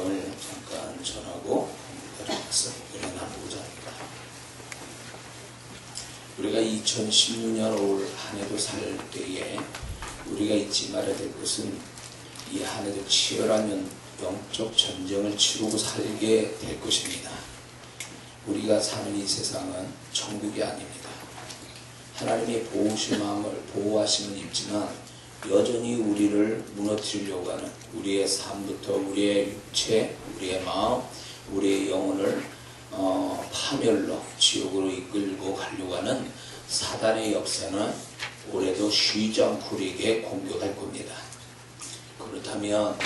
말씀을 잠깐 전하고 은혜 나누고자 합니다. 우리가 2016년 올 한 해도 살 때에 우리가 잊지 말아야 될 것은 이 한 해도 치열한 영적 전쟁을 치르고 살게 될 것입니다. 우리가 사는 이 세상은 천국이 아닙니다. 하나님의 보호하심은 있지만 여전히 우리를 무너뜨리려고 하는 우리의 삶부터 우리의 육체, 우리의 마음, 우리의 영혼을 파멸로 지옥으로 이끌고 가려고 하는 사단의 역사는 올해도 쉬지 않고 우리에게 공격할 겁니다. 그렇다면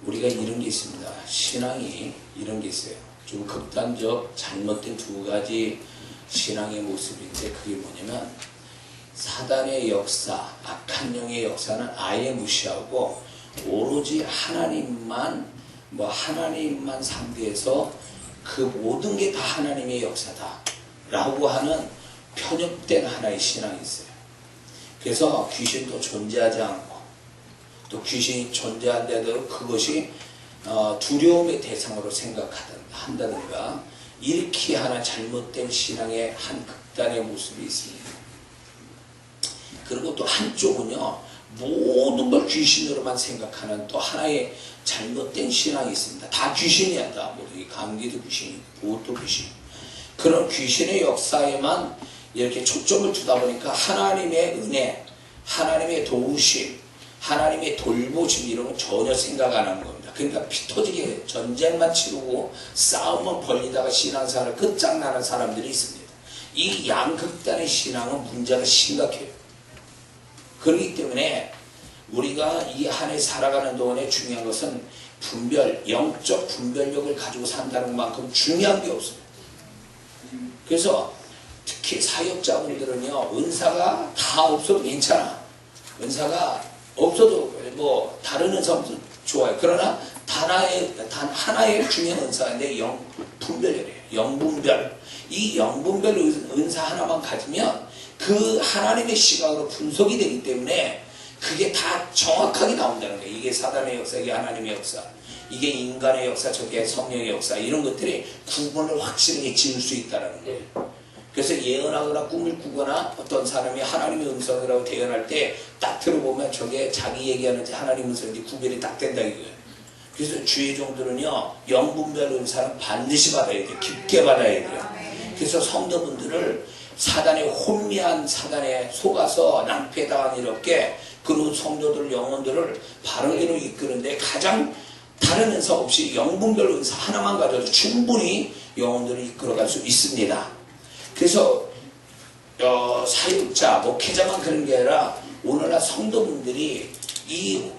우리가 이런 게 있습니다. 신앙이 이런 게 있어요. 좀 극단적 잘못된 두 가지 신앙의 모습인데 그게 뭐냐면 사단의 역사, 악한 영의 역사는 아예 무시하고 오로지 하나님만 상대해서 그 모든 게 다 하나님의 역사다 라고 하는 편협된 하나의 신앙이 있어요. 그래서 귀신도 존재하지 않고 또 귀신이 존재한데도 그것이 두려움의 대상으로 생각한다든가 이렇게 하나 잘못된 신앙의 한 극단의 모습이 있습니다. 그리고 또 한쪽은요, 모든 걸 귀신으로만 생각하는 또 하나의 잘못된 신앙이 있습니다. 다 귀신이야, 다. 감기도 귀신, 보호도 귀신. 그런 귀신의 역사에만 이렇게 초점을 두다 보니까 하나님의 은혜, 하나님의 도우심, 하나님의 돌보심 이런 건 전혀 생각 안 하는 겁니다. 그러니까 피 터지게 전쟁만 치르고 싸움만 벌리다가 신앙생활을 끝장나는 사람들이 있습니다. 이 양극단의 신앙은 문제가 심각해요. 그렇기 때문에 우리가 이 한 해 살아가는 동안에 중요한 것은 영적 분별력을 가지고 산다는 만큼 중요한 게 없어요. 그래서 특히 사역자분들은요, 은사가 다 없어도 괜찮아. 은사가 없어도 다른 은사 없어도 좋아요. 그러나 단 하나의 중요한 은사인데 분별력이에요. 영분별. 이 영분별 은사 하나만 가지면 그 하나님의 시각으로 분석이 되기 때문에 그게 다 정확하게 나온다는 거예요. 이게 사단의 역사, 이게 하나님의 역사, 이게 인간의 역사, 저게 성령의 역사, 이런 것들이 구분을 확실하게 지을 수 있다는 거예요. 그래서 예언하거나 꿈을 꾸거나 어떤 사람이 하나님의 음성이라고 대언할 때 딱 들어보면 저게 자기 얘기하는지 하나님 음성인지 구별이 딱 된다 이거예요. 그래서 주의 종들은요, 영분별 은사는 반드시 받아야 돼요. 깊게 받아야 돼요. 그래서 성도분들을 사단의 혼미한 사단에 속아서 낭패당한 이렇게 그런 성도들 영혼들을 바른 길로 이끄는데 가장 다른 은사 없이 영분별 은사 하나만 가져도 충분히 영혼들을 이끌어갈 수 있습니다. 그래서 사역자, 목회자만 그런 게 아니라 오늘날 성도분들이 이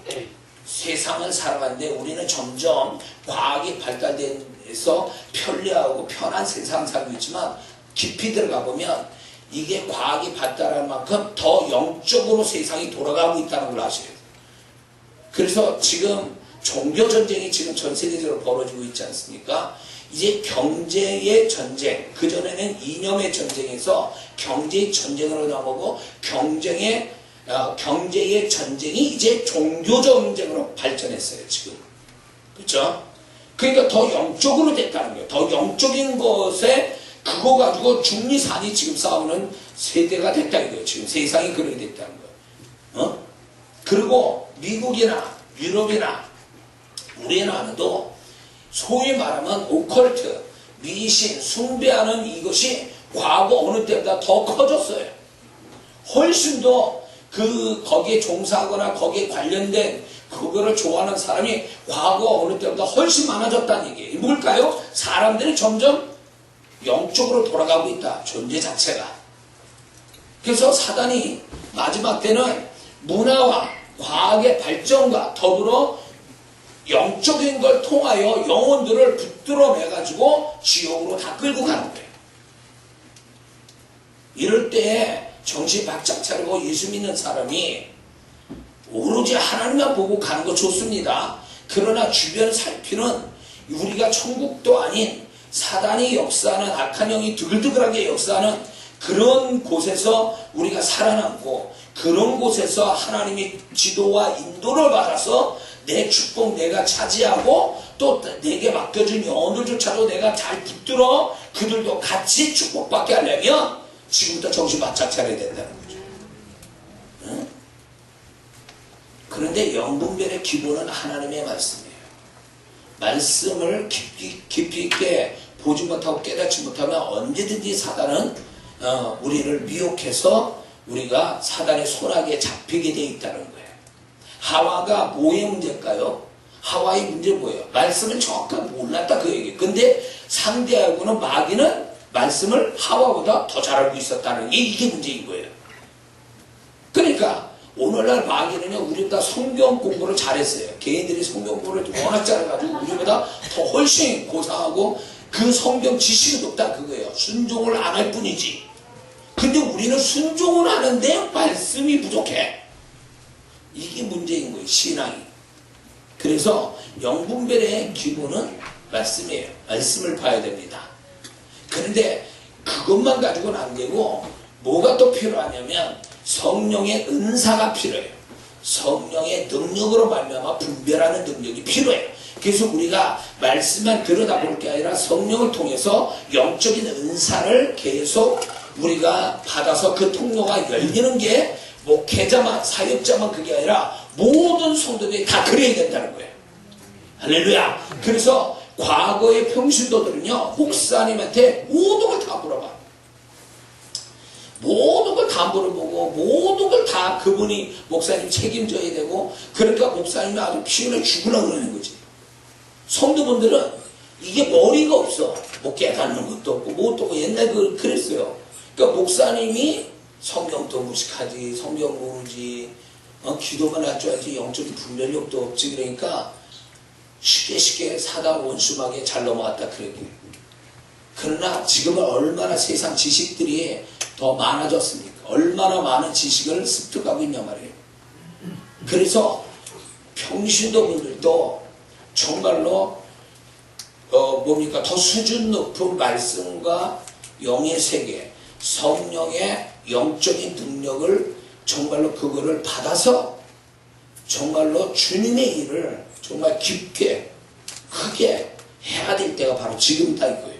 세상을 살아가는데 우리는 점점 과학이 발달돼서 편리하고 편한 세상을 살고 있지만 깊이 들어가 보면 이게 과학이 발달할 만큼 더 영적으로 세상이 돌아가고 있다는 걸 아셔야 돼요. 그래서 지금 종교전쟁이 지금 전 세계적으로 벌어지고 있지 않습니까? 이제 경제의 전쟁, 그전에는 이념의 전쟁에서 경제의 전쟁으로 나오고 경제의 전쟁이 이제 종교 전쟁으로 발전했어요, 지금. 그렇죠? 그러니까 더 영적으로 됐다는 거예요. 더 영적인 것에 그거 가지고 중리산이 지금 싸우는 세대가 됐다는 거예요. 지금 세상이 그렇게 됐다는 거예요. 그리고 미국이나 유럽이나 우리나라도 소위 말하면 오컬트, 미신, 숭배하는 이것이 과거 어느 때보다 더 커졌어요. 훨씬 더 거기에 종사하거나 거기에 관련된 그거를 좋아하는 사람이 과거 어느 때보다 훨씬 많아졌다는 얘기예요. 뭘까요? 사람들이 점점 영적으로 돌아가고 있다. 존재 자체가. 그래서 사단이 마지막 때는 문화와 과학의 발전과 더불어 영적인 걸 통하여 영혼들을 붙들어내가지고 지옥으로 다 끌고 가는 거예요. 이럴 때에 정신 바짝 차리고 예수 믿는 사람이 오로지 하나님만 보고 가는 거 좋습니다. 그러나 주변 살피는 우리가 천국도 아닌 사단이 역사하는 악한 영이 드글드글하게 역사하는 그런 곳에서 우리가 살아남고 그런 곳에서 하나님의 지도와 인도를 받아서 내 축복 내가 차지하고 또 내게 맡겨준 영혼들조차도 내가 잘 붙들어 그들도 같이 축복받게 하려면 지금부터 정신 바짝 차려야 된다는 거죠. 응? 그런데 영분별의 기본은 하나님의 말씀이에요. 말씀을 깊이 있게 보지 못하고 깨닫지 못하면 언제든지 사단은 우리를 미혹해서 우리가 사단의 손아귀에 잡히게 되어 있다는 거예요. 하와가 뭐의 문제일까요? 하와의 문제 뭐예요? 말씀을 정확하게 몰랐다 그 얘기예요. 근데 상대하고는 마귀는 말씀을 하와보다 더 잘 알고 있었다는 게 이게 문제인 거예요. 그러니까 오늘날 마귀는요, 우리보다 성경 공부를 잘했어요. 개인들이 성경 공부를 워낙 잘해가지고 우리보다 더 훨씬 고상하고 그 성경 지식이 높다 그거예요. 순종을 안 할 뿐이지. 근데 우리는 순종을 하는데 말씀이 부족해. 이게 문제인 거예요, 신앙이. 그래서 영분별의 기본은 말씀이에요. 말씀을 봐야 됩니다. 그런데 그것만 가지고는 안 되고 뭐가 또 필요하냐면 성령의 은사가 필요해요. 성령의 능력으로 말미암아 분별하는 능력이 필요해요. 그래서 우리가 말씀만 들여다볼 게 아니라 성령을 통해서 영적인 은사를 계속 우리가 받아서 그 통로가 열리는 게 목회자만 사역자만 그게 아니라 모든 성도들이 다 그래야 된다는 거예요. 할렐루야. 그래서 과거의 평신도들은요, 목사님한테 모든 걸 다 물어봐. 모든 걸 다 물어보고 모든 걸 다 그분이 목사님 책임져야 되고, 그러니까 목사님이 아주 피곤해 죽으려고 그러는 거지. 성도분들은 이게 머리가 없어. 뭐 깨닫는 것도 없고 뭣도 없고 옛날 그랬어요. 그러니까 목사님이 성경도 무식하지, 성경 모르지, 기도만 할 줄 알지 영적인 분별력도 없지. 그러니까 쉽게 사단 원수막에 잘 넘어갔다 그 얘기예요. 그러나 지금은 얼마나 세상 지식들이 더 많아졌습니까? 얼마나 많은 지식을 습득하고 있냐 말이에요. 그래서 평신도분들도 정말로 뭡니까? 더 수준 높은 말씀과 영의 세계, 성령의 영적인 능력을 정말로 그거를 받아서 정말로 주님의 일을 정말 깊게 크게 해야 될 때가 바로 지금이다 이거예요.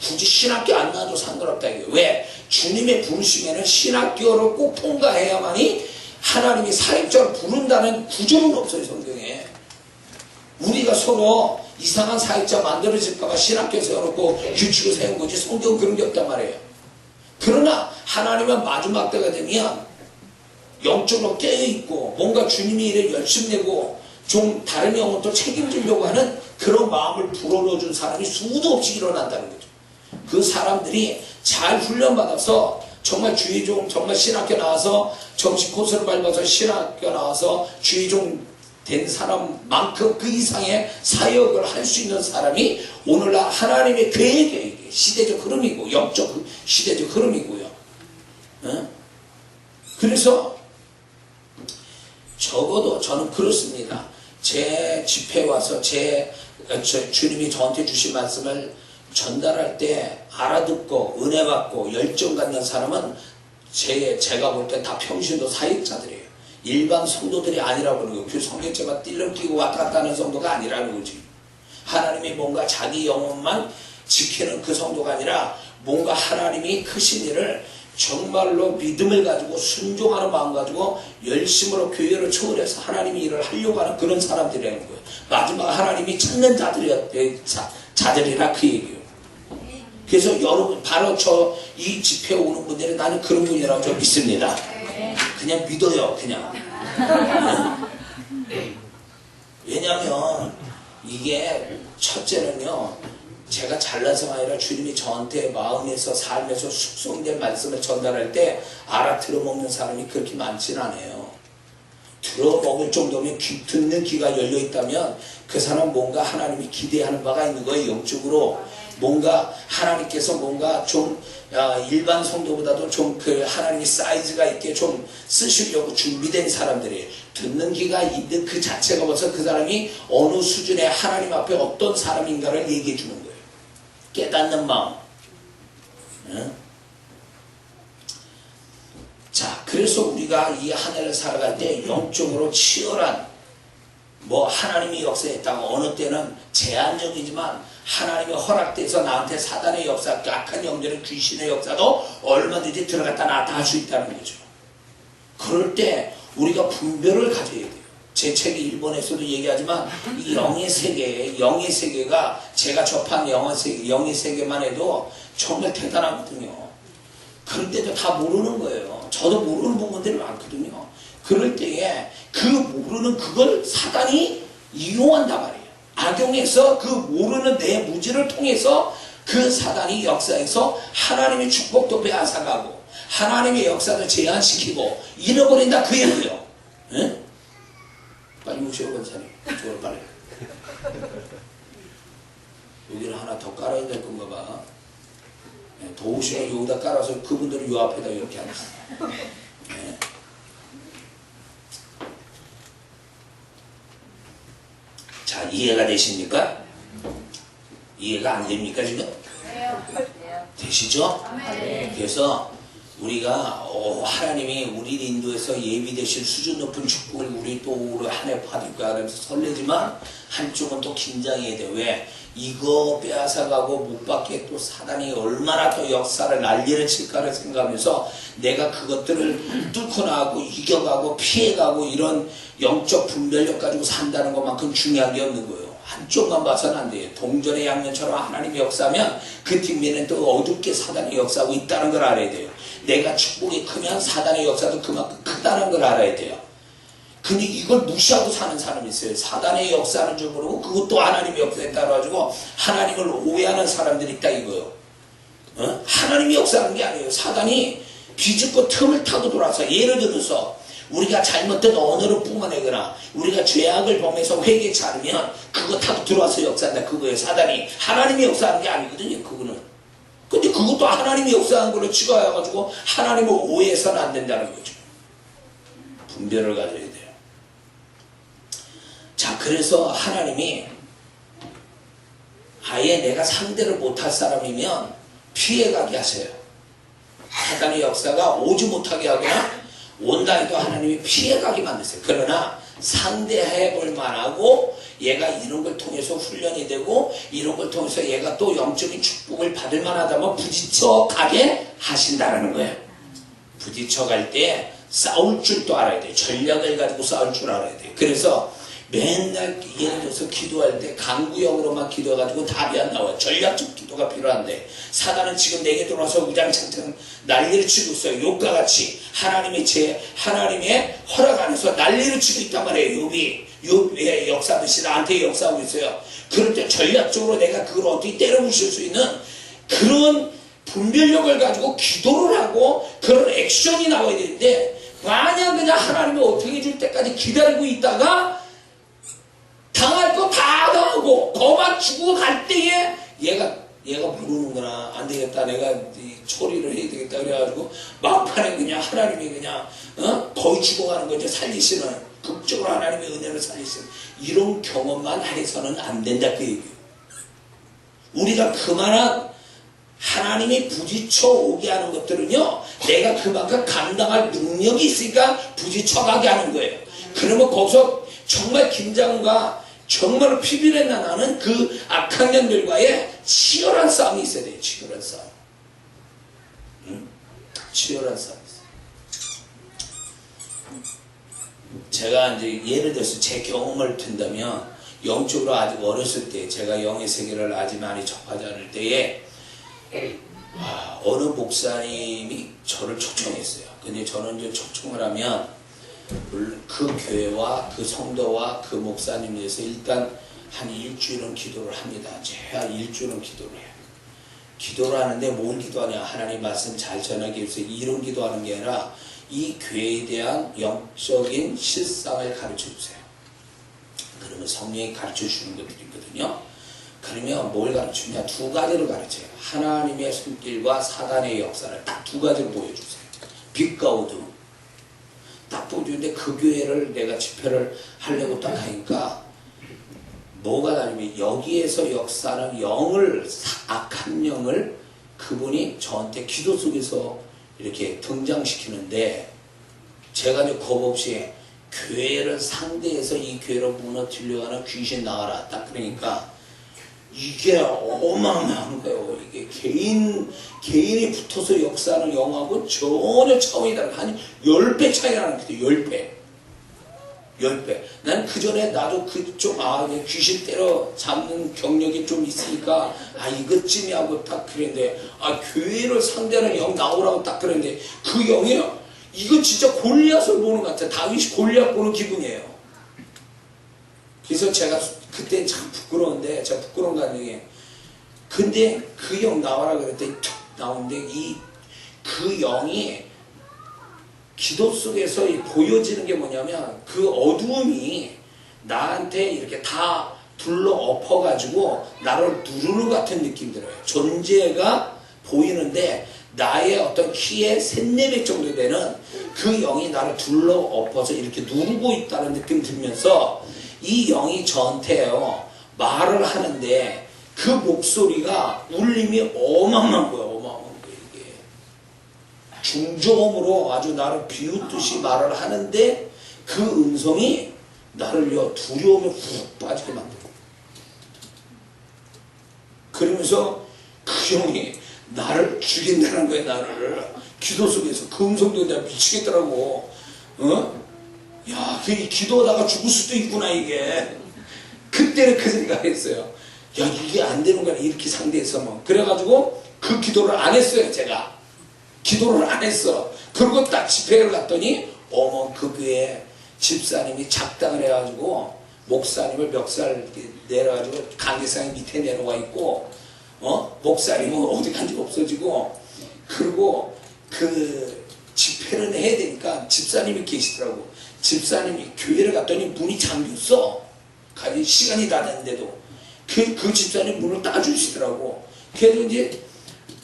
굳이 신학교 안 나와도 상관없다 이거예요. 왜? 주님의 부르심에는 신학교를 꼭 통과해야만이 하나님이 사역자를 부른다는 구조는 없어요 성경에. 우리가 서로 이상한 사역자 만들어질까봐 신학교 세워놓고 규칙을 세운 거지 성경은 그런 게 없단 말이에요. 그러나 하나님은 마지막 때가 되면 영적으로 깨어있고 뭔가 주님의 일에 열심내고 좀 다른 영혼도 책임지려고 하는 그런 마음을 불어넣어준 사람이 수도 없이 일어난다는 거죠. 그 사람들이 잘 훈련받아서 정말 주의종, 정말 신학교 나와서 정식 코스를 밟아서 신학교 나와서 주의종 된 사람만큼 그 이상의 사역을 할 수 있는 사람이 오늘날 하나님의 계획에 시대적 흐름이고 영적 시대적 흐름이고요. 그래서 적어도 저는 그렇습니다. 제 집회에 와서 주님이 저한테 주신 말씀을 전달할 때 알아듣고 은혜 받고 열정 갖는 사람은 제가 볼 때 다 평신도 사역자들이에요. 일반 성도들이 아니라고 그러는 거예요. 그 성경책만 띨름 끼고 왔다 갔다 하는 성도가 아니라는 거지. 하나님이 뭔가 자기 영혼만 지키는 그 성도가 아니라 뭔가 하나님이 크신 일을 정말로 믿음을 가지고 순종하는 마음 가지고 열심으로 교회를 초월해서 하나님이 일을 하려고 하는 그런 사람들이라는 거예요. 마지막 하나님이 찾는 자들이라 그 얘기예요. 그래서 여러분 바로 이 집회에 오는 분들은 나는 그런 분이라고 좀 믿습니다. 그냥 믿어요. 그냥. 왜냐하면 이게 첫째는요, 제가 잘나서가 아니라 주님이 저한테 마음에서 삶에서 숙성된 말씀을 전달할 때 알아들어먹는 사람이 그렇게 많지는 않아요. 들어먹을 정도면 듣는 귀가 열려있다면 그 사람은 뭔가 하나님이 기대하는 바가 있는 거예요. 영적으로 뭔가 하나님께서 뭔가 좀 일반 성도보다도 좀 그 하나님이 사이즈가 있게 좀 쓰시려고 준비된 사람들이 듣는 귀가 있는 그 자체가 벌써 그 사람이 어느 수준의 하나님 앞에 어떤 사람인가를 얘기해 주는 거예요. 깨닫는 마음. 자, 그래서 우리가 이 한 해를 살아갈 때 영적으로 치열한 뭐 하나님이 역사했다고 어느 때는 제한적이지만 하나님이 허락돼서 나한테 사단의 역사, 악한 영들의 귀신의 역사도 얼마든지 들어갔다 나왔다 할 수 있다는 거죠. 그럴 때 우리가 분별을 가져야 돼요. 제 책이 일본에서도 얘기하지만 이 영의 세계가 제가 접한 영의 세계만 해도 정말 대단하거든요. 그런데도 다 모르는 거예요. 저도 모르는 부분들이 많거든요. 그럴 때에 그 모르는 그걸 사단이 이용한단 말이에요. 악용해서 그 모르는 내 무지를 통해서 그 사단이 역사에서 하나님의 축복도 빼앗아가고 하나님의 역사도 제한시키고 잃어버린다 그 얘기예요. 응? 빨리 무시해 권사님. 저걸 빨리. 여기를 하나 더 깔아야 될 건가 봐. 도우시면 여기다 깔아서 그분들을 요 앞에다 이렇게 하는 거예요. 네. 자, 이해가 되십니까? 이해가 안 됩니까 지금? 되시죠? 네. 그래서 우리가 하나님이 우리를 인도해서 예비되실 수준 높은 축복을 우리 또 올 한 해 받을까 하면서 설레지만 한쪽은 또 긴장해야 돼. 왜? 이거 빼앗아가고 못 받게 또 사단이 얼마나 더 역사를 난리를 칠까를 생각하면서 내가 그것들을 뚫고 나가고 이겨가고 피해가고 이런 영적 분별력 가지고 산다는 것만큼 중요한 게 없는 거예요. 한쪽만 봐서는 안 돼요. 동전의 양면처럼 하나님이 역사하면 그 뒷면에 또 어둡게 사단이 역사하고 있다는 걸 알아야 돼요. 내가 축복이 크면 사단의 역사도 그만큼 크다는 걸 알아야 돼요. 근데 이걸 무시하고 사는 사람이 있어요. 사단의 역사하는 줄 모르고 그것도 하나님의 역사에 따라가지고 하나님을 오해하는 사람들이 있다 이거요. 하나님이 역사하는 게 아니에요. 사단이 비집고 틈을 타고 돌아서 예를 들어서 우리가 잘못된 언어를 뿜어내거나 우리가 죄악을 범해서 회개치 않으면 그거 타고 들어와서 역사한다 그거예요. 사단이 하나님이 역사하는 게 아니거든요. 그거는. 근데 그것도 하나님이 역사하는 걸로 치과해가지고 하나님을 오해해서는 안 된다는 거죠. 분별을 가져야 돼요. 자, 그래서 하나님이 아예 내가 상대를 못할 사람이면 피해가게 하세요. 사단의 역사가 오지 못하게 하거나 온다 해도 하나님이 피해가게 만드세요. 그러나 상대해볼 만하고 얘가 이런 걸 통해서 훈련이 되고 이런 걸 통해서 얘가 또 영적인 축복을 받을 만하다면 부딪혀 가게 하신다는 거예요. 부딪혀 갈 때 싸울 줄도 알아야 돼요. 전략을 가지고 싸울 줄 알아야 돼요. 그래서 맨날 예를 들어서 기도할 때 강구형으로만 기도해가지고 답이 안 나와요. 전략적 기도가 필요한데 사단은 지금 내게 들어와서 우장창창 난리를 치고 있어요. 욕과 같이 하나님의 허락 안에서 난리를 치고 있단 말이에요. 욥의 역사듯이 나한테 역사하고 있어요. 그럴 때 전략적으로 내가 그걸 어떻게 때려부실 수 있는 그런 분별력을 가지고 기도를 하고 그런 액션이 나와야 되는데 만약 그냥 하나님이 어떻게 해줄 때까지 기다리고 있다가 당할 거 다 당하고 더만 주고 갈 때에 얘가 모르는구나 안 되겠다 내가 처리를 해야 되겠다 그래가지고 막판에 그냥 하나님이 그냥 거의 죽어가는 거죠. 살리시는 극적으로 하나님의 은혜를 살리시는 이런 경험만 해서는 안 된다 그 얘기예요. 우리가 그만한 하나님이 부딪혀 오게 하는 것들은요 내가 그만큼 감당할 능력이 있으니까 부딪혀 가게 하는 거예요. 그러면 거기서 정말 긴장과 정말 피비린내 나는 그 악한 년들과의 치열한 싸움이 있어야 돼요. 치열한 싸움. 치열한 싸움이 있어요. 제가 이제 예를 들어서 제 경험을 든다면 영적으로 아직 어렸을 때 제가 영의 세계를 아직 많이 접하지 않을 때에 어느 목사님이 저를 초청했어요. 근데 저는 이제 초청을 하면 그 교회와 그 성도와 그 목사님 위해서 일단 한 일주일은 기도를 합니다. 제가 일주일은 기도를 해요. 기도를 하는데 뭘 기도하냐 하나님 말씀 잘 전하기 위해서 이런 기도하는 게 아니라 이 교회에 대한 영적인 실상을 가르쳐 주세요. 그러면 성령이 가르쳐 주는 것들이 있거든요. 그러면 뭘 가르치냐 두 가지를 가르쳐요. 하나님의 손길과 사단의 역사를 딱 두 가지를 보여주세요. 빛과 어둠 딱 보여주는데 그 교회를 내가 집회를 하려고 딱 하니까 뭐가 다르면 여기에서 역사는 악한 영을 그분이 저한테 기도 속에서 이렇게 등장시키는데 제가 이제 겁 없이 교회를 상대해서 이 교회를 무너뜨리려고 하는 귀신 나와라. 딱 그러니까 이게 어마어마한 거예요. 이게 개인이 붙어서 역사하는 영하고 전혀 차원이 다른, 한 10배 차이가 나는 거예요. 10배. 10배. 난 그 전에 나도 귀신 때려 잡는 경력이 좀 있으니까, 이것쯤이 하고 딱 그랬는데, 교회를 상대하는 영 나오라고 딱 그랬는데, 그 영이, 이거 진짜 골리앗을 보는 것 같아. 다윗이 골리앗 보는 기분이에요. 그래서 제가 그때 참 부끄러운데, 제가 부끄러운 감정이, 근데 그 영 나와라 그랬더니 툭 나오는데, 그 영이 기도 속에서 보여지는 게 뭐냐면, 그 어두움이 나한테 이렇게 다 둘러 엎어가지고 나를 누르는 것 같은 느낌 들어요. 존재가 보이는데 나의 어떤 키의 3-4배 정도 되는 그 영이 나를 둘러 엎어서 이렇게 누르고 있다는 느낌 들면서, 이 영이 저한테요 말을 하는데 그 목소리가 울림이 어마어마한 거예요. 중저음으로 아주 나를 비웃듯이 말을 하는데, 그 음성이 나를요 두려움에 훅 빠지게 만들고, 그러면서 그 형이 나를 죽인다는 거야. 나를 기도 속에서 그 음성도 내가 미치겠더라고. 야, 기도하다가 죽을 수도 있구나 이게. 그때는 그 생각했어요. 야, 이게 안 되는 거야 이렇게 상대해서. 뭐 그래가지고 그 기도를 안 했어요. 제가 기도를 안 했어. 그리고 딱 집회를 갔더니 그 교회 집사님이 작당을 해가지고 목사님을 멱살 내려가지고 강제상이 밑에 내려와 있고, 목사님은 어디 간지 없어지고, 그리고 그 집회를 해야 되니까 집사님이 계시더라고. 집사님이 교회를 갔더니 문이 잠겼어. 시간이 다 됐는데도 그 집사님 문을 따주시더라고. 그래도 이제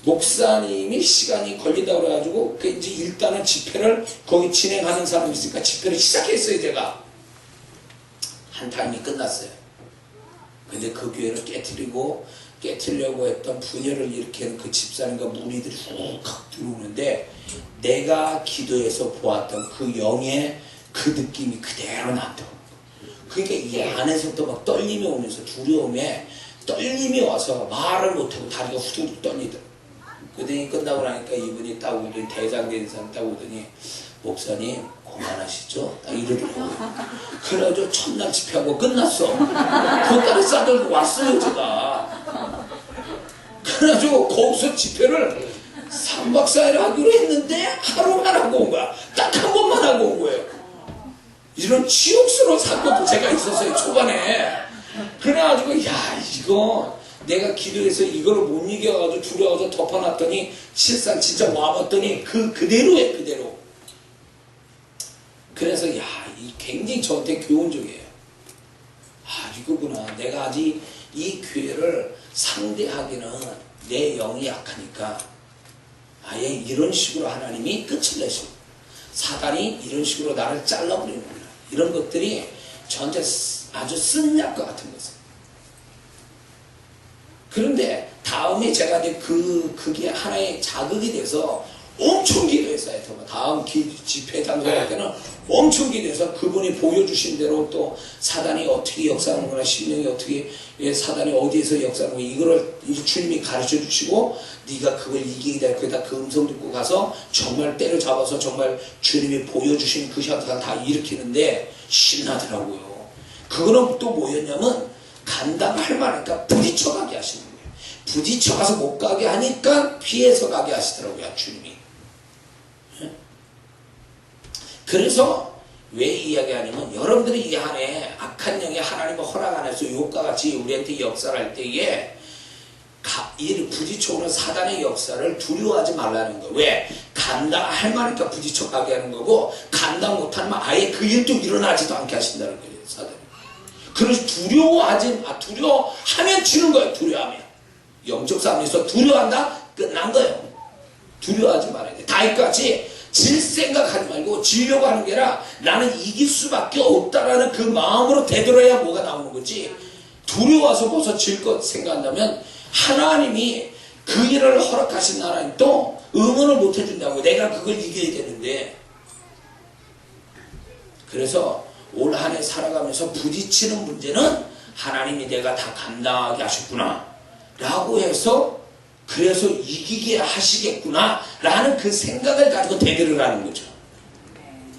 목사님이 시간이 걸린다고 그래가지고 이제 일단은 집회를 거기 진행하는 사람이 있으니까 집회를 시작했어요. 제가 한 타임이 끝났어요. 근데 그 교회를 깨트리려고 했던 분열을 일으키는 그 집사님과 무리들이 훅 들어오는데, 내가 기도해서 보았던 그 영의 그 느낌이 그대로 나더라고요. 그러니까 이 안에서부터 막 떨림이 오면서, 두려움에 떨림이 와서 말을 못하고 다리가 후두둑 떨리더라고요. 그러더니 끝나고 나니까 이분이 딱 오더니, 대장된 사람 딱 오더니, 목사님 그만하시죠? 딱 이러더라고요. 그래가지고 첫날 집회하고 끝났어. 그것까지 싸들고 왔어요 제가. 그래가지고 거기서 집회를 3박 4일 하기로 했는데 하루만 하고 온 거야. 딱 한 번만 하고 온 거예요. 이런 치욕스러운 사건도 제가 있었어요 초반에. 그래가지고 이거 내가 기도해서 이거를 못 이겨가지고 두려워서 덮어놨더니, 실상 진짜 와봤더니 그대로예요. 그대로. 그래서 이 굉장히 저한테 교훈적이에요. 이거구나. 내가 아직 이 교회를 상대하기는 내 영이 약하니까 아예 이런 식으로 하나님이 끝을 내시고, 사단이 이런 식으로 나를 잘라버리는구나. 이런 것들이 저한테 아주 쓴약과 같은 것이에요. 그런데 다음에 제가 이제 그게 하나의 자극이 돼서 엄청 기도했어요. 다음 집회 장소할 때는 엄청 기도해서 그분이 보여주신 대로 또 사단이 어떻게 역사하는구나, 심령이 어떻게, 사단이 어디에서 역사하는구나, 이거를 이제 주님이 가르쳐 주시고, 네가 그걸 이기게 될 거다. 그 음성 듣고 가서 정말 때려잡아서 정말 주님이 보여주신 그 현상을 다 일으키는데 신나더라고요. 그거는 또 뭐였냐면, 감당할 만하니까 부딪혀가게 하시는 거예요. 부딪혀가서 못 가게 하니까 피해서 가게 하시더라고요 주님이. 그래서 왜 이야기하냐면, 여러분들이 이 안에 악한 영이 하나님의 허락 안에서 욕과 같이 우리한테 역사를 할 때에 이 부딪혀오는 사단의 역사를 두려워하지 말라는 거예요. 왜? 감당할 만하니까 부딪혀가게 하는 거고, 감당 못하면 아예 그 일도 일어나지도 않게 하신다는 거예요 사단이. 그래서 두려워하면 지는 거예요. 두려워하면. 영적 싸움에서 두려워한다? 끝난 거예요. 두려워하지 말아야 돼. 다윗같이 질 생각하지 말고 지려고 하는 게 아니라 나는 이길 수밖에 없다라는 그 마음으로 되돌아야 뭐가 나오는 거지. 두려워서 벌써 질 것 생각한다면 하나님이 그 일을 허락하신 하나님도 응원을 못 해준다고. 내가 그걸 이겨야 되는데. 그래서 올 한 해 살아가면서 부딪히는 문제는 하나님이 내가 다 감당하게 하셨구나 라고 해서 그래서 이기게 하시겠구나 라는 그 생각을 가지고 대들을 하는 거죠.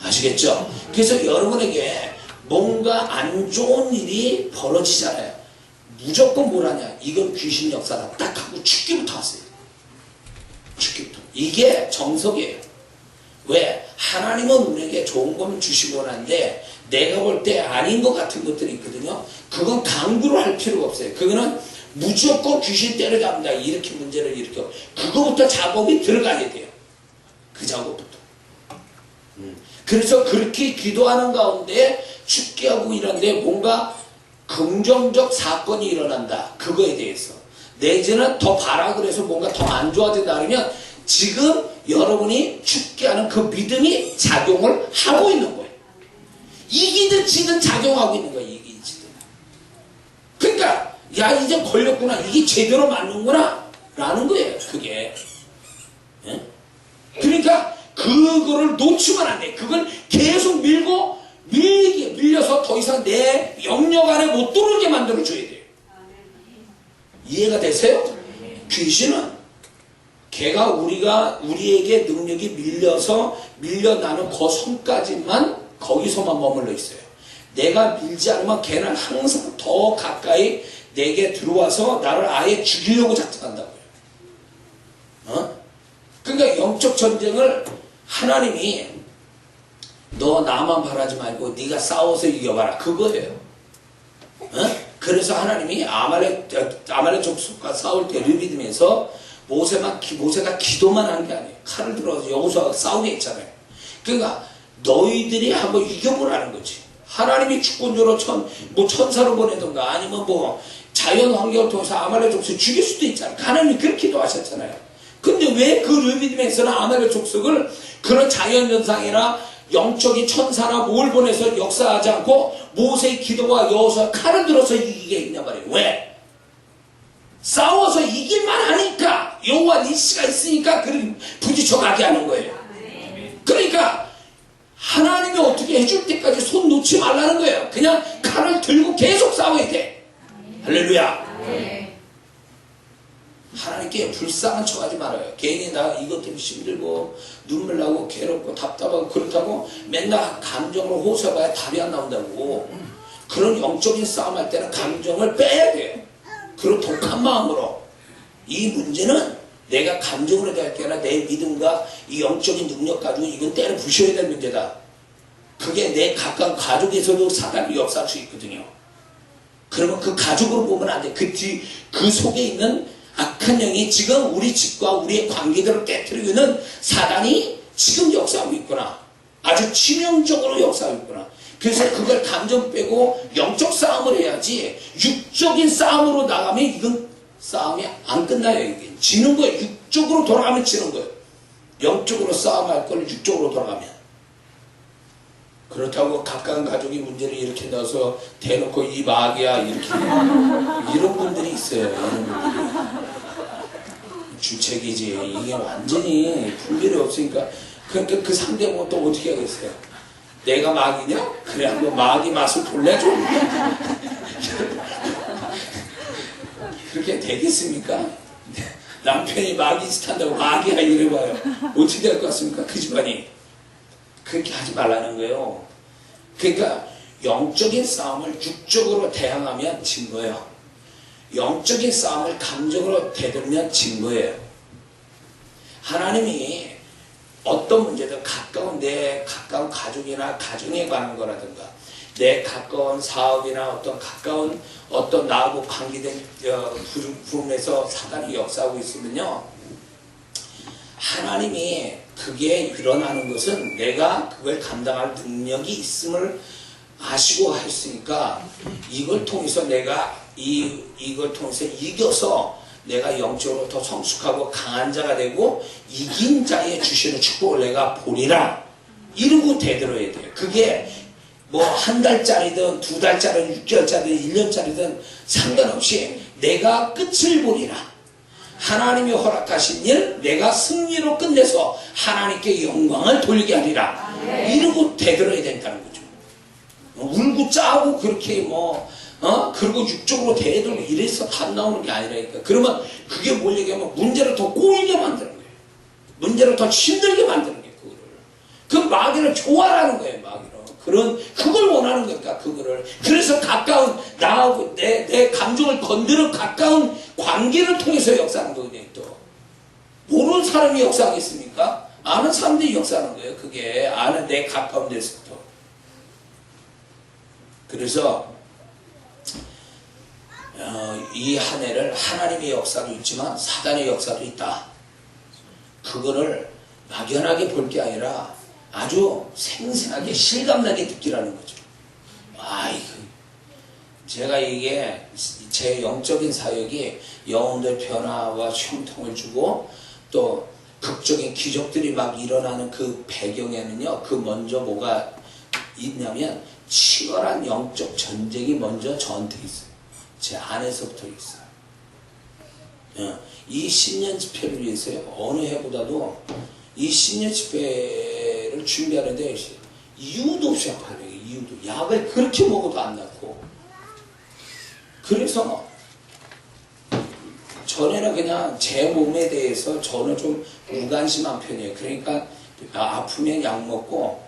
아시겠죠? 그래서 여러분에게 뭔가 안 좋은 일이 벌어지잖아요. 무조건 뭘 하냐, 이건 귀신 역사다 딱 하고 죽기부터 하세요. 죽기부터. 이게 정석이에요. 왜? 하나님은 우리에게 좋은 거면 주시고 하는데 내가 볼 때 아닌 것 같은 것들이 있거든요. 그건 강구를 할 필요가 없어요. 그거는 무조건 귀신 때려잡는다 이렇게 문제를 일으켜. 그거부터 작업이 들어가야 돼요. 그 작업부터. 그래서 그렇게 기도하는 가운데 죽게 하고 이런데 뭔가 긍정적 사건이 일어난다. 그거에 대해서. 내지는 더 봐라 그래서 뭔가 더 안 좋아진다 그러면 지금 여러분이 죽게 하는 그 믿음이 작용을 하고 있는 거예요. 이기든 지든 작용하고 있는 거예요. 이기든 지든. 그러니까 야 이제 걸렸구나. 이게 제대로 맞는구나. 라는 거예요. 그게. 예? 그러니까 그거를 놓치면 안 돼. 그걸 계속 밀려서 더 이상 내 영역 안에 못 들어오게 만들어줘야 돼요. 이해가 되세요? 귀신은 걔가 우리에게 능력이 밀려나는 그 선까지만 거기서만 머물러 있어요. 내가 밀지 않으면 걔는 항상 더 가까이 내게 들어와서 나를 아예 죽이려고 작정한다고요. 그러니까 영적 전쟁을 하나님이 너 나만 바라지 말고 네가 싸워서 이겨봐라 그거예요. 그래서 하나님이 아말렉 족속과 싸울 때 르비딤에서 모세가 기도만 하는 게 아니에요. 칼을 들어서 여호수아가 싸우게 했잖아요. 그러니까 너희들이 한번 이겨보라는 거지. 하나님이 주권자로 천사로 보내던가 아니면 자연 환경을 통해서 아말렉 족속을 죽일 수도 있잖아요. 하나님이 그렇게 기도하셨잖아요. 근데 왜 그 르비딤에서는 아말렉 족속을 그런 자연현상이나 영적인 천사나 뭘 보내서 역사하지 않고 모세의 기도와 여호수아 칼을 들어서 이기게 했냔 말이에요. 왜? 싸워서 이길만 하니까 여호와 니시가 있으니까 그렇게 부딪혀가게 하는 거예요. 그러니까 하나님이 어떻게 해줄 때까지 손 놓지 말라는 거예요. 그냥 칼을 들고 계속 싸워야 돼. 할렐루야. 하나님께 불쌍한 척하지 말아요. 괜히 나 이것 때문에 힘들고 눈물 나고 괴롭고 답답하고 그렇다고 맨날 감정을 호소해봐야 답이 안 나온다고. 그런 영적인 싸움할 때는 감정을 빼야 돼요. 그런 독한 마음으로. 이 문제는 내가 감정으로 대할 게 아니라 내 믿음과 이 영적인 능력 가지고 이건 때려 부셔야 될 문제다. 그게 내 가까운 가족에서도 사단이 역사할 수 있거든요. 그러면 그 가족으로 보면 안 돼. 그 속에 있는 악한 영이 지금 우리 집과 우리의 관계들을 깨뜨리고 있는 사단이 지금 역사하고 있구나. 아주 치명적으로 역사하고 있구나. 그래서 그걸 감정 빼고 영적 싸움을 해야지 육적인 싸움으로 나가면 이건 싸움이 안 끝나요. 이게 지는 거예요. 육적으로 돌아가면 지는 거예요. 영적으로 싸움할 걸 육적으로 돌아가면. 그렇다고 가까운 가족이 문제를 이렇게 넣어서 대놓고 이 마귀야 이렇게 이런 분들이 있어요. 이런 분들이. 주책이지. 이게 완전히 분별이 없으니까 그러니까 그 상대방은 또 어떻게 하겠어요? 내가 마귀냐? 그래 한번 마귀 맛을 볼래 좀. 그렇게 되겠습니까? 남편이 마귀 짓 한다고 마귀야 이래봐요. 어떻게 될 것 같습니까? 그 집안이. 그렇게 하지 말라는 거예요. 그러니까 영적인 싸움을 육적으로 대항하면 진 거예요. 영적인 싸움을 감정으로 대들면 진 거예요. 하나님이 어떤 문제든 내 가까운 가족이나 가정에 관한 거라든가 내 가까운 사업이나 어떤 나하고 관계된 부분에서 사단이 역사하고 있으면요. 하나님이 그게 일어나는 것은 내가 그걸 감당할 능력이 있음을 아시고 했으니까 이걸 통해서 내가 이걸 통해서 이겨서 내가 영적으로 더 성숙하고 강한 자가 되고 이긴 자의 주시는 축복을 내가 보리라 이러고 대들어야 돼요. 그게 뭐 한 달짜리든 두 달짜리든 6개월짜리든 1년짜리든 상관없이 내가 끝을 보리라. 하나님이 허락하신 일 내가 승리로 끝내서 하나님께 영광을 돌리게 하리라. 이러고 대들어야 된다는 거죠. 울고 짜고 그렇게 뭐 그리고 육적으로 대들고 이래서 답 나오는 게 아니라니까. 그러면 그게 뭘 얘기하면 문제를 더 꼬이게 만드는 거예요. 문제를 더 힘들게 만드는 거예요. 그거를. 그 마귀를 좋아하는 거예요. 마귀는. 그걸 원하는 거니까 그거를. 그래서 가까운 나하고 내 감정을 건드는 가까운 관계를 통해서 역사하는 거거든요. 또 모르는 사람이 역사하겠습니까? 아는 사람들이 역사하는 거예요. 그게 아는 내 가까운 데서부터. 그래서 이 한 해를 하나님의 역사도 있지만 사단의 역사도 있다. 그거를 막연하게 볼 게 아니라 아주 생생하게 실감나게 느끼라는 거죠. 제가 이게 제 영적인 사역이 영혼들 변화와 형통을 주고 또 극적인 기적들이 막 일어나는 그 배경에는요, 그 먼저 뭐가 있냐면 치열한 영적 전쟁이 먼저 저한테 있어요. 제 안에서부터 있어요. 이 신년 집회를 위해서요, 어느 해보다도 이 신년 집회를 준비하는데 이유도 없이 아파요. 이유도. 약을 그렇게 먹어도 안 낫고. 그래서 전에는 그냥 제 몸에 대해서 저는 좀 무관심한 편이에요. 그러니까 아프면 약 먹고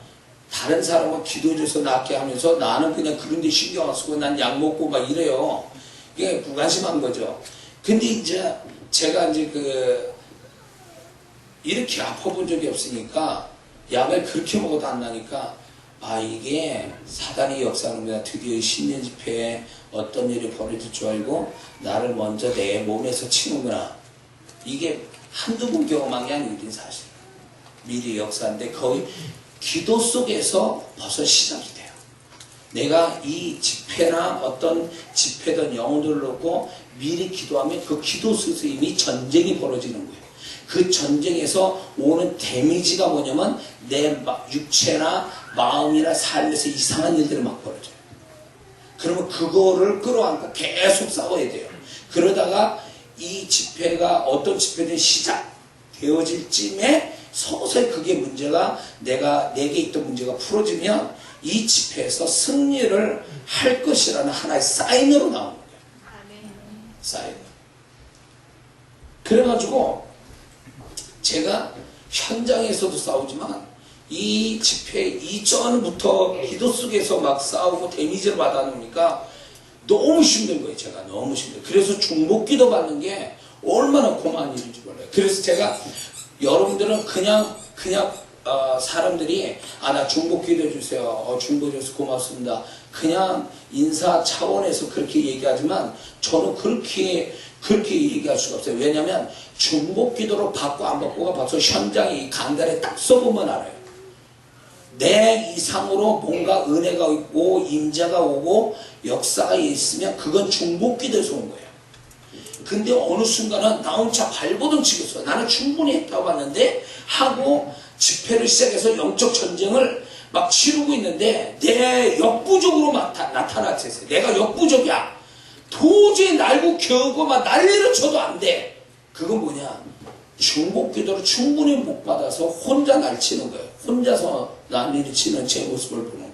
다른 사람은 기도해줘서 낫게 하면서 나는 그냥 그런 데 신경 안 쓰고 난 약 먹고 막 이래요. 이게 무관심한 거죠. 근데 이제 제가 이제 이렇게 아파본 적이 없으니까 약을 그렇게 먹어도 안 나니까 이게 사단이 역사하는구나. 드디어 신년 집회에 어떤 일이 벌어질 줄 알고 나를 먼저 내 몸에서 치는구나. 이게 한두 번 경험한 게 아니거든 사실. 미리 역사인데 거의 기도 속에서 벌써 시작이 돼요. 내가 이 집회나 어떤 집회든 영혼들을 놓고 미리 기도하면 그 기도 속에서 이미 전쟁이 벌어지는 거예요. 그 전쟁에서 오는 데미지가 뭐냐면 내 육체나 마음이나 삶에서 이상한 일들이 막 벌어져요. 그러면 그거를 끌어안고 계속 싸워야 돼요. 그러다가 이 집회가 어떤 집회든 시작되어질 쯤에 서서히 그게 문제가 내게 있던 문제가 풀어지면 이 집회에서 승리를 할 것이라는 하나의 사인으로 나오는 거예요. 사인. 그래가지고 제가 현장에서도 싸우지만 이 집회 이전부터 기도 속에서 막 싸우고 데미지를 받아놓으니까 너무 힘든 거예요. 제가 너무 힘들어요. 그래서 중보기도 받는 게 얼마나 고마운 일인지 몰라요. 그래서 제가 여러분들은 그냥 사람들이 나 중보기도 해주세요. 중보해줘서 고맙습니다. 그냥 인사 차원에서 그렇게 얘기하지만 저는 그렇게 얘기할 수가 없어요. 왜냐하면 중보기도로 받고 안 받고가 벌써 현장이 강단에 딱 써보면 알아요. 내 이상으로 뭔가 은혜가 있고 임재가 오고 역사가 있으면 그건 중보기도에서 온 거예요. 근데 어느 순간은 나 혼자 발버둥 치겠어. 나는 충분히 했다고 봤는데 하고 집회를 시작해서 영적 전쟁을 막 치르고 있는데 내 역부족으로 나타났어요. 내가 역부족이야. 도저히 날고 겨우고 막 난리를 쳐도 안 돼. 그건 뭐냐? 중보기도를 충분히 못 받아서 혼자 날치는 거예요. 혼자서 난리를 치는 제 모습을 보는 거예요.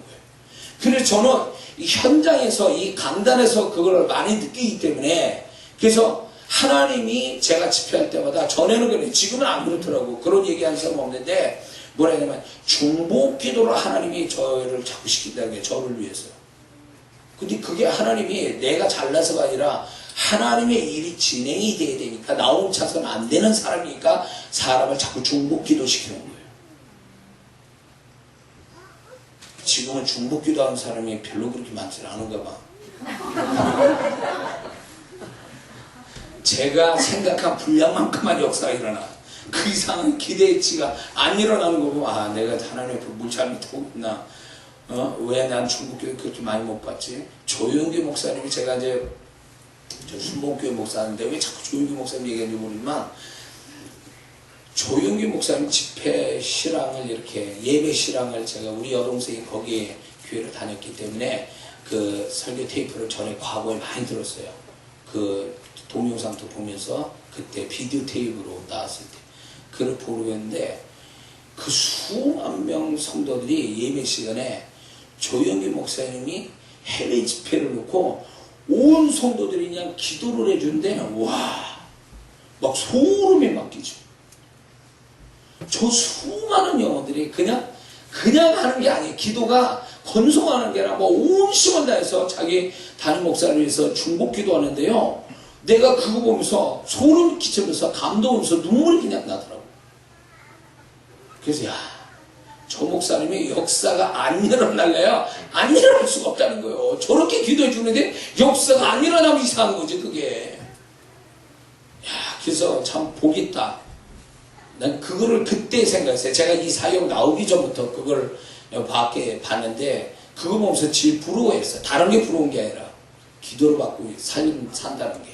그래서 저는 이 현장에서 이 강단에서 그걸 많이 느끼기 때문에 그래서 하나님이 제가 집회할 때마다 전에는 그래 지금은 안 그렇더라고. 그런 얘기하는 사람 없는데 뭐라 하냐면 중보기도로 하나님이 저를 자꾸 시킨다는 게 저를 위해서. 근데 그게 하나님이 내가 잘나서가 아니라 하나님의 일이 진행이 돼야 되니까 나 혼자서는 안 되는 사람이니까 사람을 자꾸 중보기도 시키는 거예요. 지금은 중보기도 하는 사람이 별로 그렇게 많지 않은가 봐. 제가 생각한 분량만큼만 역사가 일어나. 그 이상은 기대치가 안 일어나는 거고 내가 하나님 앞에 뭘 잘못하고 있나. 왜 난 중보기도 그렇게 많이 못 봤지? 조용기 목사님이 제가 이제 순복교회 목사인데 왜 자꾸 조용기 목사님 얘기하는지 모르지만 조용기 목사님 집회 실황을 이렇게 예배 실황을 제가 우리 여동생이 거기에 교회를 다녔기 때문에 그 설교 테이프를 전에 과거에 많이 들었어요. 그 동영상도 보면서 그때 비디오 테이프로 나왔을 때 그걸 보고 있는데 그 수만 명 성도들이 예배 시간에 조영기 목사님이 해외 집회를 놓고 온 성도들이 그냥 기도를 해주는데 와, 막 소름이 막 끼죠. 저 수많은 영혼들이 그냥 하는 게 아니에요. 기도가 건성하는 게 아니라 뭐 온 힘을 다해서 자기 담임 목사를 위해서 중복 기도하는데요. 내가 그거 보면서 소름 끼치면서 감동하면서 눈물이 그냥 나더라고. 그래서 야, 저 목사님의 역사가 안 일어날래야 안 일어날 수가 없다는 거예요. 저렇게 기도해 주는데 역사가 안 일어나면 이상한 거지 그게. 야, 그래서 참 복이 있다. 난 그거를 그때 생각했어요. 제가 이 사역 나오기 전부터 그걸 밖에 봤는데 그거 보면서 제일 부러워했어요. 다른 게 부러운 게 아니라 기도를 받고 산다는 게.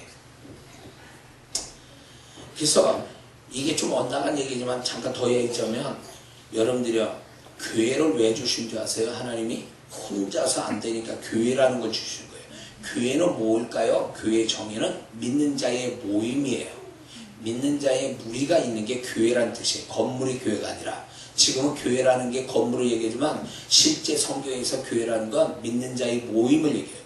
그래서 이게 좀 엇나간 얘기지만 잠깐 더 얘기하자면 여러분들이요, 교회를 왜 주신 줄 아세요? 하나님이 혼자서 안 되니까 교회라는 걸 주신 거예요. 교회는 뭘까요? 교회의 정의는 믿는 자의 모임이에요. 믿는 자의 무리가 있는 게 교회라는 뜻이에요. 건물이 교회가 아니라. 지금은 교회라는 게 건물을 얘기하지만 실제 성경에서 교회라는 건 믿는 자의 모임을 얘기해요.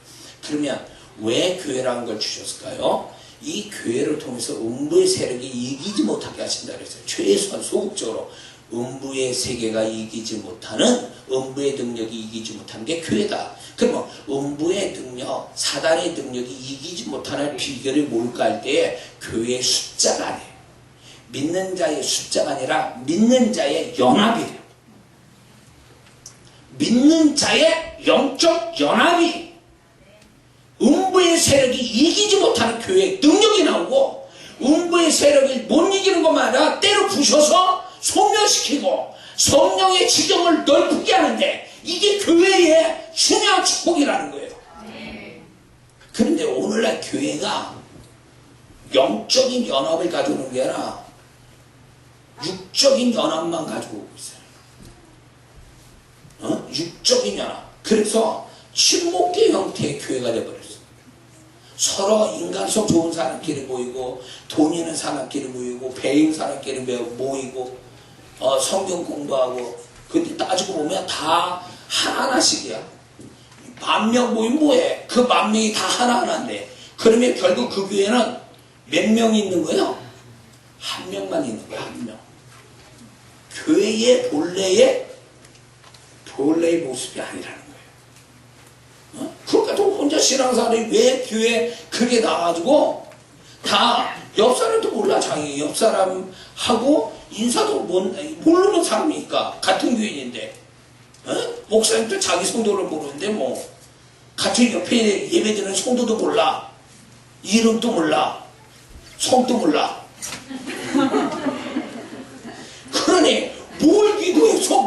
그러면 왜 교회라는 걸 주셨을까요? 이 교회를 통해서 음부의 세력이 이기지 못하게 하신다 그랬어요. 최소한 소극적으로 음부의 세계가 이기지 못하는, 음부의 능력이 이기지 못하는 게 교회다. 그러면 음부의 능력, 사단의 능력이 이기지 못하는 비결이 뭘까 할 때 교회의 숫자가 아니에요. 믿는 자의 숫자가 아니라 믿는 자의 연합이에요. 믿는 자의 영적 연합이 음부의 세력이 이기지 못하는 교회의 능력이 나오고, 음부의 세력을 못 이기는 것만 아니라 때로 부셔서 소멸시키고 성령의 지경을 넓게 하는데 이게 교회의 중요한 축복이라는 거예요. 그런데 오늘날 교회가 영적인 연합을 가져오는 게 아니라 육적인 연합만 가지고 오고 있어요. 육적인 연합. 그래서 친목계 형태의 교회가 되어버렸어요. 서로 인간성 좋은 사람끼리 모이고, 돈 있는 사람끼리 모이고, 배 있는 사람끼리 모이고, 성경 공부하고. 근데 따지고 보면 다 하나하나씩이야. 10,000명 모이면 뭐해? 그 10,000명이 다 하나하나인데. 그러면 결국 그 교회는 몇 명이 있는 거예요? 한 명만 있는 거야, 한 명. 교회의 본래의 모습이 아니라는 거예요. 그러니까 또 혼자 신앙생활이 왜 교회 그게 나와가지고 다 옆 사람도 몰라. 자기 옆 사람하고 인사도 모르는 사람이니까. 같은 교인인데 목사님도 자기 성도를 모르는데 뭐 같은 옆에 예배드리는 성도도 몰라. 이름도 몰라. 성도 몰라. 그러니 뭘 기도해서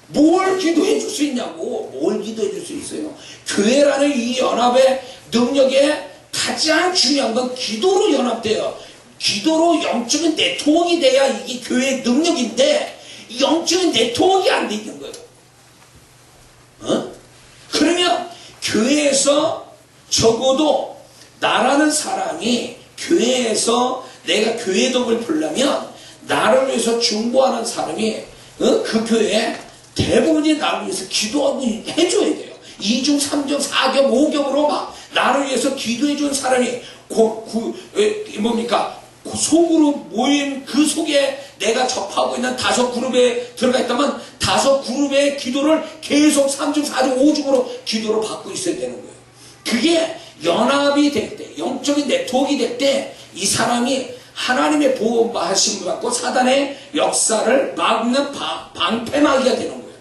뭘 기도해 줄 수 있냐고. 뭘 기도해 줄 수 있어요. 교회라는 이 연합의 능력에 가장 중요한 건 기도로 연합돼요. 기도로 영적인 네트워크가 돼야 이게 교회의 능력인데 영적인 네트워크가 안 돼 있는 거예요. 그러면 교회에서 적어도 나라는 사람이 교회에서 내가 교회 덕을 보려면 나를 위해서 중보하는 사람이 그 교회에 대부분이 나를 위해서 기도하고 해줘야 돼요. 2중, 3중, 4겹, 5겹으로 막 나를 위해서 기도해준 사람이 소그룹 모임 그 속에 내가 접하고 있는 5그룹에 들어가 있다면 5그룹의 기도를 계속 3중, 4중, 5중으로 기도를 받고 있어야 되는 거예요. 그게 연합이 될 때, 영적인 네트워크가 될 때 이 사람이 하나님의 보호하심을 받고 사단의 역사를 막는 방패막이가 되는 거예요.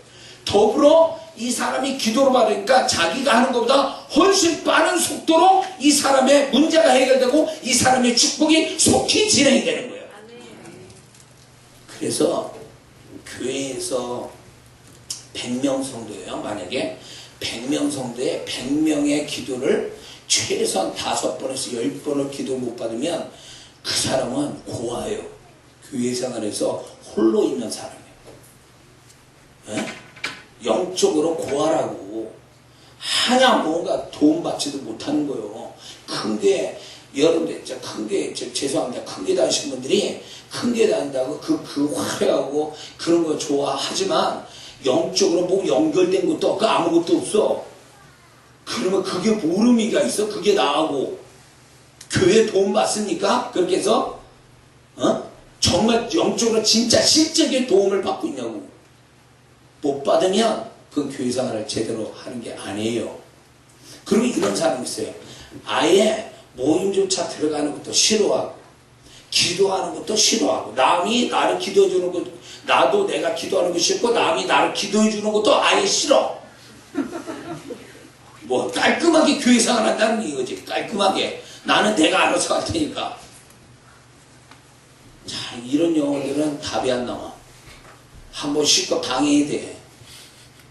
더불어 이 사람이 기도를 받으니까 자기가 하는 것보다 훨씬 빠른 속도로 이 사람의 문제가 해결되고 이 사람의 축복이 속히 진행이 되는 거예요. 그래서 교회에서 100명 성도예요. 만약에 100명 성도에 100명의 기도를 최소한 5번에서 10번을 기도 못 받으면 그 사람은 고아예요. 교회 생활에서 홀로 있는 사람이에요. 영적으로 고아라고. 하나 뭔가 도움받지도 못하는 거예요. 큰게 여러분들 큰게 죄송합니다. 큰게 다니신 분들이 큰게 다닌다고 그 화려하고 그런 거 좋아하지만 영적으로 뭐 연결된 것도 없고 아무것도 없어. 그러면 그게 뭘 의미가 있어? 그게 나하고 교회 도움 받습니까? 그렇게 해서 정말 영적으로 진짜 실제적인 도움을 받고 있냐고. 못 받으면 그 교회 생활을 제대로 하는 게 아니에요. 그리고 이런 사람이 있어요. 아예 모임조차 들어가는 것도 싫어하고 기도하는 것도 싫어하고 남이 나를 기도해 주는 것, 나도 내가 기도하는 거 싫고 남이 나를 기도해 주는 것도 아예 싫어. 뭐 깔끔하게 교회 생활 한다는 이거지. 깔끔하게 나는 내가 알아서 할 테니까. 자, 이런 영혼들은 답이 안 나와. 한번 실컷 당해야 돼.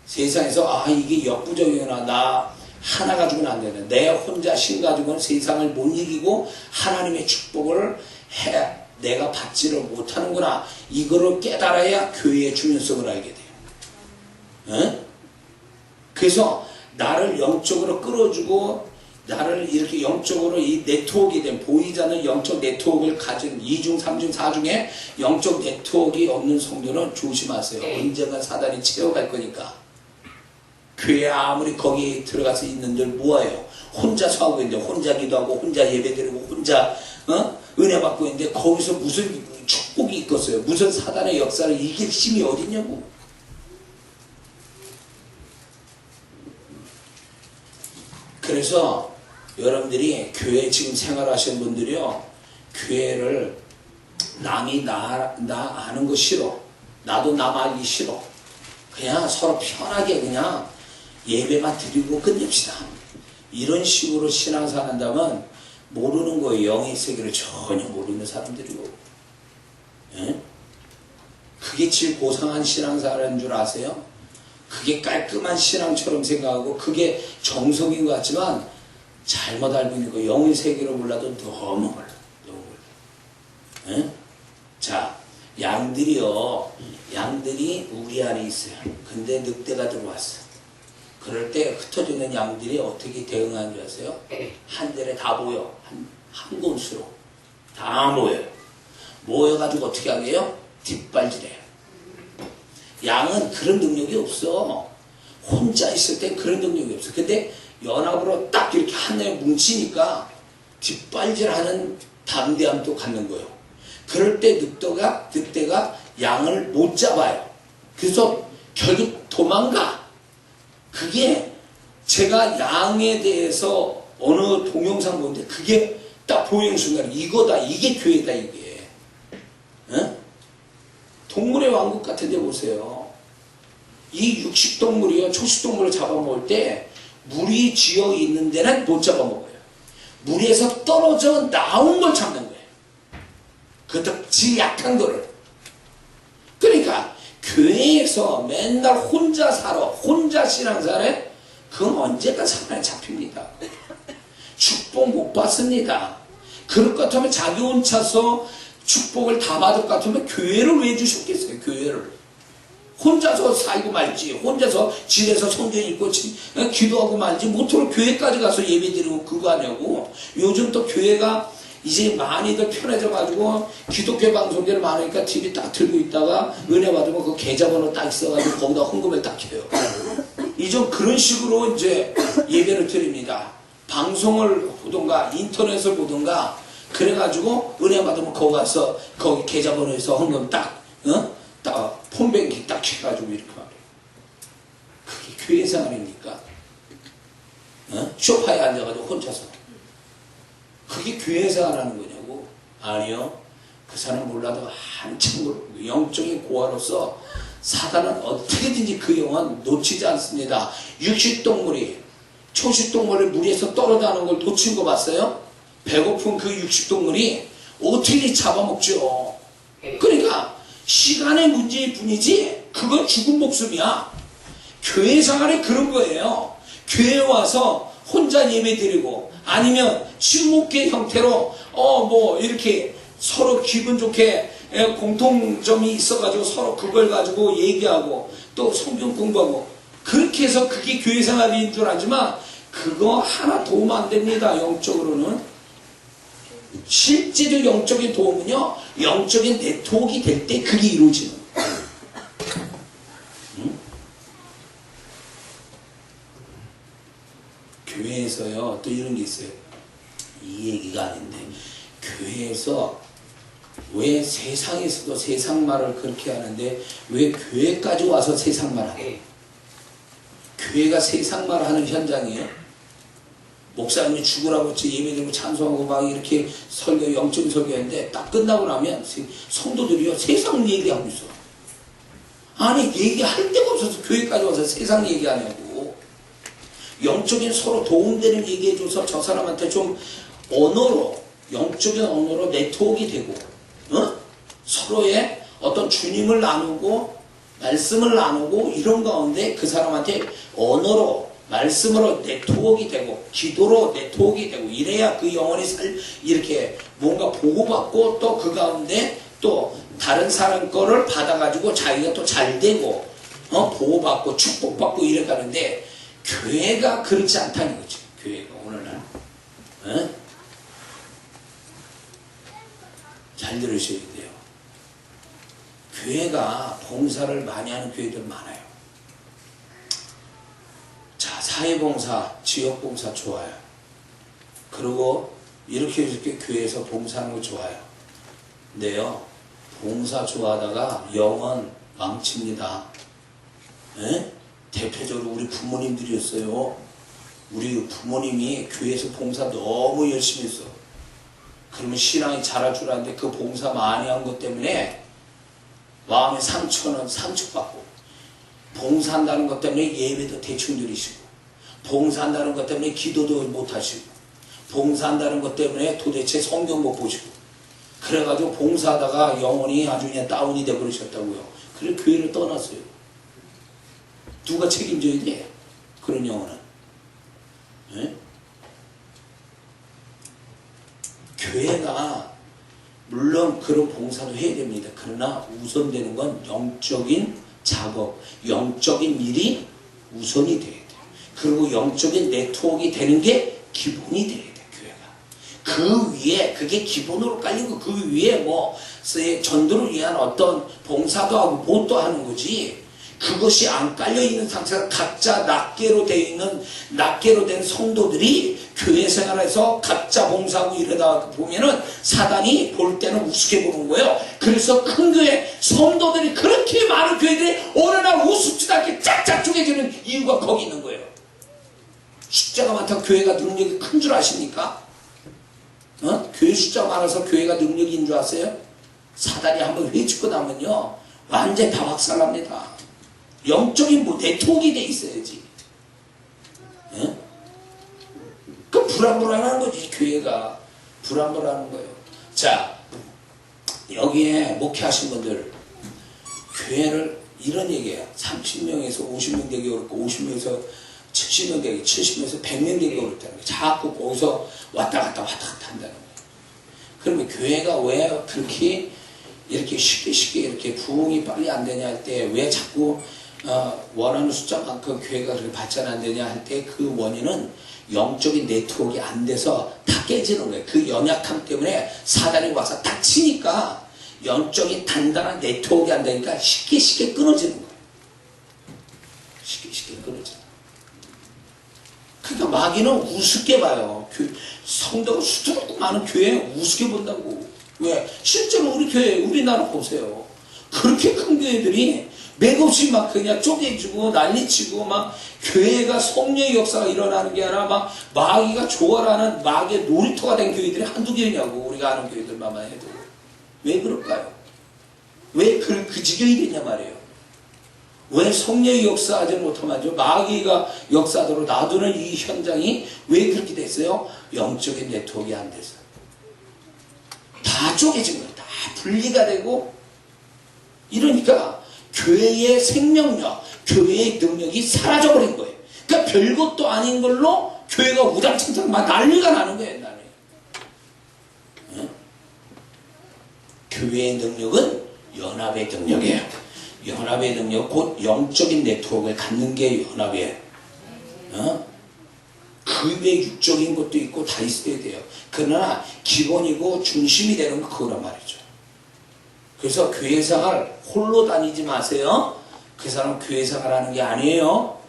세상에서 이게 역부족이구나. 나 하나 가지고는 안 되네. 내 혼자 신 가지고는 세상을 못 이기고 하나님의 축복을 내가 받지를 못하는구나. 이거를 깨달아야 교회의 중요성을 알게 돼요. 그래서 나를 영적으로 끌어주고 나를 이렇게 영적으로 이 네트워크가 된 보이지 않는 영적 네트워크를 가진 2중, 3중, 4중에 영적 네트워크가 없는 성도는 조심하세요. 언젠가 사단이 채워갈 거니까. 교회 아무리 거기 들어가서 있는들 뭐예요? 혼자서 하고 있는데 혼자 기도하고 혼자 예배드리고 혼자 은혜 받고 있는데 거기서 무슨 축복이 있겠어요? 무슨 사단의 역사를 이길 힘이 어딨냐고. 그래서 여러분들이 교회 지금 생활하시는 분들이요, 교회를 남이 나 아는 거 싫어. 나도 남 알기 싫어. 그냥 서로 편하게 그냥 예배만 드리고 끝냅시다. 이런 식으로 신앙생활 한다면 모르는 거예요. 영의 세계를 전혀 모르는 사람들이고. 그게 제일 고상한 신앙생활인 줄 아세요? 그게 깔끔한 신앙처럼 생각하고 그게 정석인 것 같지만 잘못 알고 있는 거. 영의 세계를 몰라도 너무 몰라. 너무 몰라. 자, 양들이 우리 안에 있어요. 근데 늑대가 들어왔어. 그럴 때 흩어져 있는 양들이 어떻게 대응하는 줄 아세요? 한 대에 다 모여. 한 곳으로 다 모여요. 모여가지고 어떻게 하게 해요? 뒷발질해요. 양은 그런 능력이 없어. 혼자 있을 땐 그런 능력이 없어. 근데 연합으로 딱 이렇게 하나에 뭉치니까 뒷발질하는 담대함도 갖는 거예요. 그럴 때 늑대가 양을 못 잡아요. 그래서 결국 도망가. 그게 제가 양에 대해서 어느 동영상 보는데 그게 딱 보이는 순간 이거다. 이게 교회다. 이게. 동물의 왕국 같은 데 보세요. 이 육식동물이요, 초식동물을 잡아먹을 때 물이 지어 있는 데는 못 잡아먹어요. 물에서 떨어져 나온 걸 잡는 거예요. 그것도 지 약한 거를. 그러니까 교회에서 맨날 혼자 살아, 혼자 신앙생활해? 그건 언제까 사단에 잡힙니다. 축복 못 받습니다. 그럴 것 같으면 자기 혼자서 축복을 다 받을 것 같으면 교회를 왜 주셨겠어요? 교회를. 혼자서 살고 말지, 혼자서 집에서 성경 읽고 기도하고 말지, 모토로 교회까지 가서 예배드리고 그거 하냐고. 요즘 또 교회가 이제 많이들 편해져가지고 기독교 방송들이 많으니까 TV 딱 들고 있다가 은혜 받으면 그 계좌번호 딱 있어가지고 거기다 헌금을 딱 해요. 이제 그런 식으로 이제 예배를 드립니다. 방송을 보던가 인터넷을 보던가 그래가지고 은혜 받으면 거기 가서 거기 계좌번호에서 헌금 딱 폰뱅킹 딱 해가지고 이렇게 말해요. 그게 교회 생활입니까? 소파에 앉아가지고 혼자서. 그게 교회 생활하는 거냐고? 아니요. 그 사람 몰라도 한참 모르고 영적인 고아로서 사단은 어떻게든지 그 영혼 놓치지 않습니다. 육식동물이 초식동물을 물에서 떨어지는 걸 놓친 거 봤어요? 배고픈 그 육식동물이 어떻게 잡아먹죠? 그러니까 시간의 문제일 뿐이지 그건 죽은 목숨이야. 교회 생활이 그런 거예요. 교회에 와서 혼자 예배 드리고 아니면 친목계 형태로 뭐 이렇게 서로 기분 좋게 공통점이 있어가지고 서로 그걸 가지고 얘기하고 또 성경 공부하고 그렇게 해서 그게 교회 생활인 줄 알지만 그거 하나 도움 안 됩니다. 영적으로는. 실제로 영적인 도움은요, 영적인 네트워크가 될 때 그게 이루어지는 거예요. 교회에서요, 또 이런 게 있어요. 이 얘기가 아닌데, 교회에서 왜 세상에서도 세상 말을 그렇게 하는데, 왜 교회까지 와서 세상 말 하게? 교회가 세상 말 하는 현장이에요. 목사님이 죽으라고 예배드리고 찬송하고 막 이렇게 설교, 영적 설교했는데, 딱 끝나고 나면 성도들이요, 세상 얘기하고 있어. 아니, 얘기할 데가 없어서 교회까지 와서 세상 얘기하냐고. 영적인 서로 도움되는 얘기해줘서 저 사람한테 좀 언어로, 영적인 언어로 네트워크가 되고, 서로의 어떤 주님을 나누고, 말씀을 나누고, 이런 가운데 그 사람한테 언어로, 말씀으로 네트워크가 되고, 기도로 네트워크가 되고, 이래야 그 영혼이 이렇게 뭔가 보호받고, 또 그 가운데 또 다른 사람 거를 받아가지고 자기가 또 잘 되고, 보호받고, 축복받고 이래 가는데, 교회가 그렇지 않다는 거죠. 교회가 오늘날. 잘 들으셔야 돼요. 교회가 봉사를 많이 하는 교회들 많아요. 자, 사회봉사, 지역봉사 좋아요. 그리고 이렇게 교회에서 봉사하는 거 좋아요. 근데요, 봉사 좋아하다가 영혼 망칩니다. 대표적으로 우리 부모님들이었어요. 우리 부모님이 교회에서 봉사 너무 열심히 했어. 그러면 신앙이 자랄 줄 알았는데 그 봉사 많이 한 것 때문에 마음의 상처는 상처받고, 봉사한다는 것 때문에 예배도 대충 드리시고, 봉사한다는 것 때문에 기도도 못하시고, 봉사한다는 것 때문에 도대체 성경 못 보시고, 그래가지고 봉사하다가 영혼이 아주 그냥 다운이 돼버리셨다고요. 그래서 교회를 떠났어요. 누가 책임져야 돼? 그런 영혼은. 교회가 물론 그런 봉사도 해야 됩니다. 그러나 우선되는 건 영적인 작업, 영적인 일이 우선이 돼야 돼요. 그리고 영적인 네트워크가 되는 게 기본이 돼야 돼요. 교회가. 그 위에, 그게 기본으로 깔리고 그 위에 뭐 전도를 위한 어떤 봉사도 하고 뭣도 하는 거지, 그것이 안 깔려있는 상태가 각자 낱개로 된 성도들이 교회 생활에서 각자 봉사하고 이러다 보면은 사단이 볼 때는 우습게 보는 거예요. 그래서 큰 교회, 성도들이 그렇게 많은 교회들이 어느 날 우습지도 않게 짝짝 쪼개지는 이유가 거기 있는 거예요. 숫자가 많다고 교회가 능력이 큰 줄 아십니까? 교회 숫자가 많아서 교회가 능력인 줄 아세요? 사단이 한번 회집고 나면요, 완전히 다 박살납니다. 영적인 네트워크가 돼 있어야지. 그 불안불안한 거지. 교회가 불안불안한 거예요. 자, 여기에 목회하신 분들, 교회를 이런 얘기해요. 30명에서 50명 되기 어렵고, 50명에서 70명 되기, 70명에서 100명 되기 어렵다는 거예요. 자꾸 거기서 왔다 갔다 한다는 거예요. 그러면 교회가 왜 그렇게 이렇게 쉽게 이렇게 부흥이 빨리 안 되냐 할 때, 왜 자꾸 원하는 숫자만큼 교회가 그렇게 발전 안 되냐 할 때, 그 원인은 영적인 네트워크가 안 돼서 다 깨지는 거예요. 그 연약함 때문에 사단이 와서 딱 치니까 영적인 단단한 네트워크가 안 되니까 쉽게 끊어지는 거예요. 쉽게 끊어지는 거예요. 그러니까 마귀는 우습게 봐요. 성도가 수두룩 많은 교회에 우습게 본다고. 왜? 실제로 우리 교회, 우리나라 보세요. 그렇게 큰 교회들이 맥없이 막 그냥 쪼개지고 난리치고, 막 교회가 성령의 역사가 일어나는 게 아니라 막 마귀가 조화라는 마귀의 놀이터가 된 교회들이 한두 개냐고. 우리가 아는 교회들만 해도. 왜 그럴까요? 왜 그 지경이 됐냐 말이에요. 왜 성령의 역사하지 못하면 마귀가 역사대로 놔두는 이 현장이 왜 그렇게 됐어요? 영적인 네트워크가 안 돼서. 다 쪼개진 거예요. 다 분리가 되고. 이러니까 교회의 생명력, 교회의 능력이 사라져버린 거예요. 그러니까 별것도 아닌 걸로 교회가 우당탕탕 막 난리가 나는 거예요. 옛날에. 교회의 능력은 연합의 능력이에요. 연합의 능력, 곧 영적인 네트워크를 갖는 게 연합이에요. 그 외에 육적인 것도 있고 다 있어야 돼요. 그러나 기본이고 중심이 되는 거 그거란 말이죠. 그래서 교회 생활 홀로 다니지 마세요. 그 사람 교회 생활 하는 게 아니에요.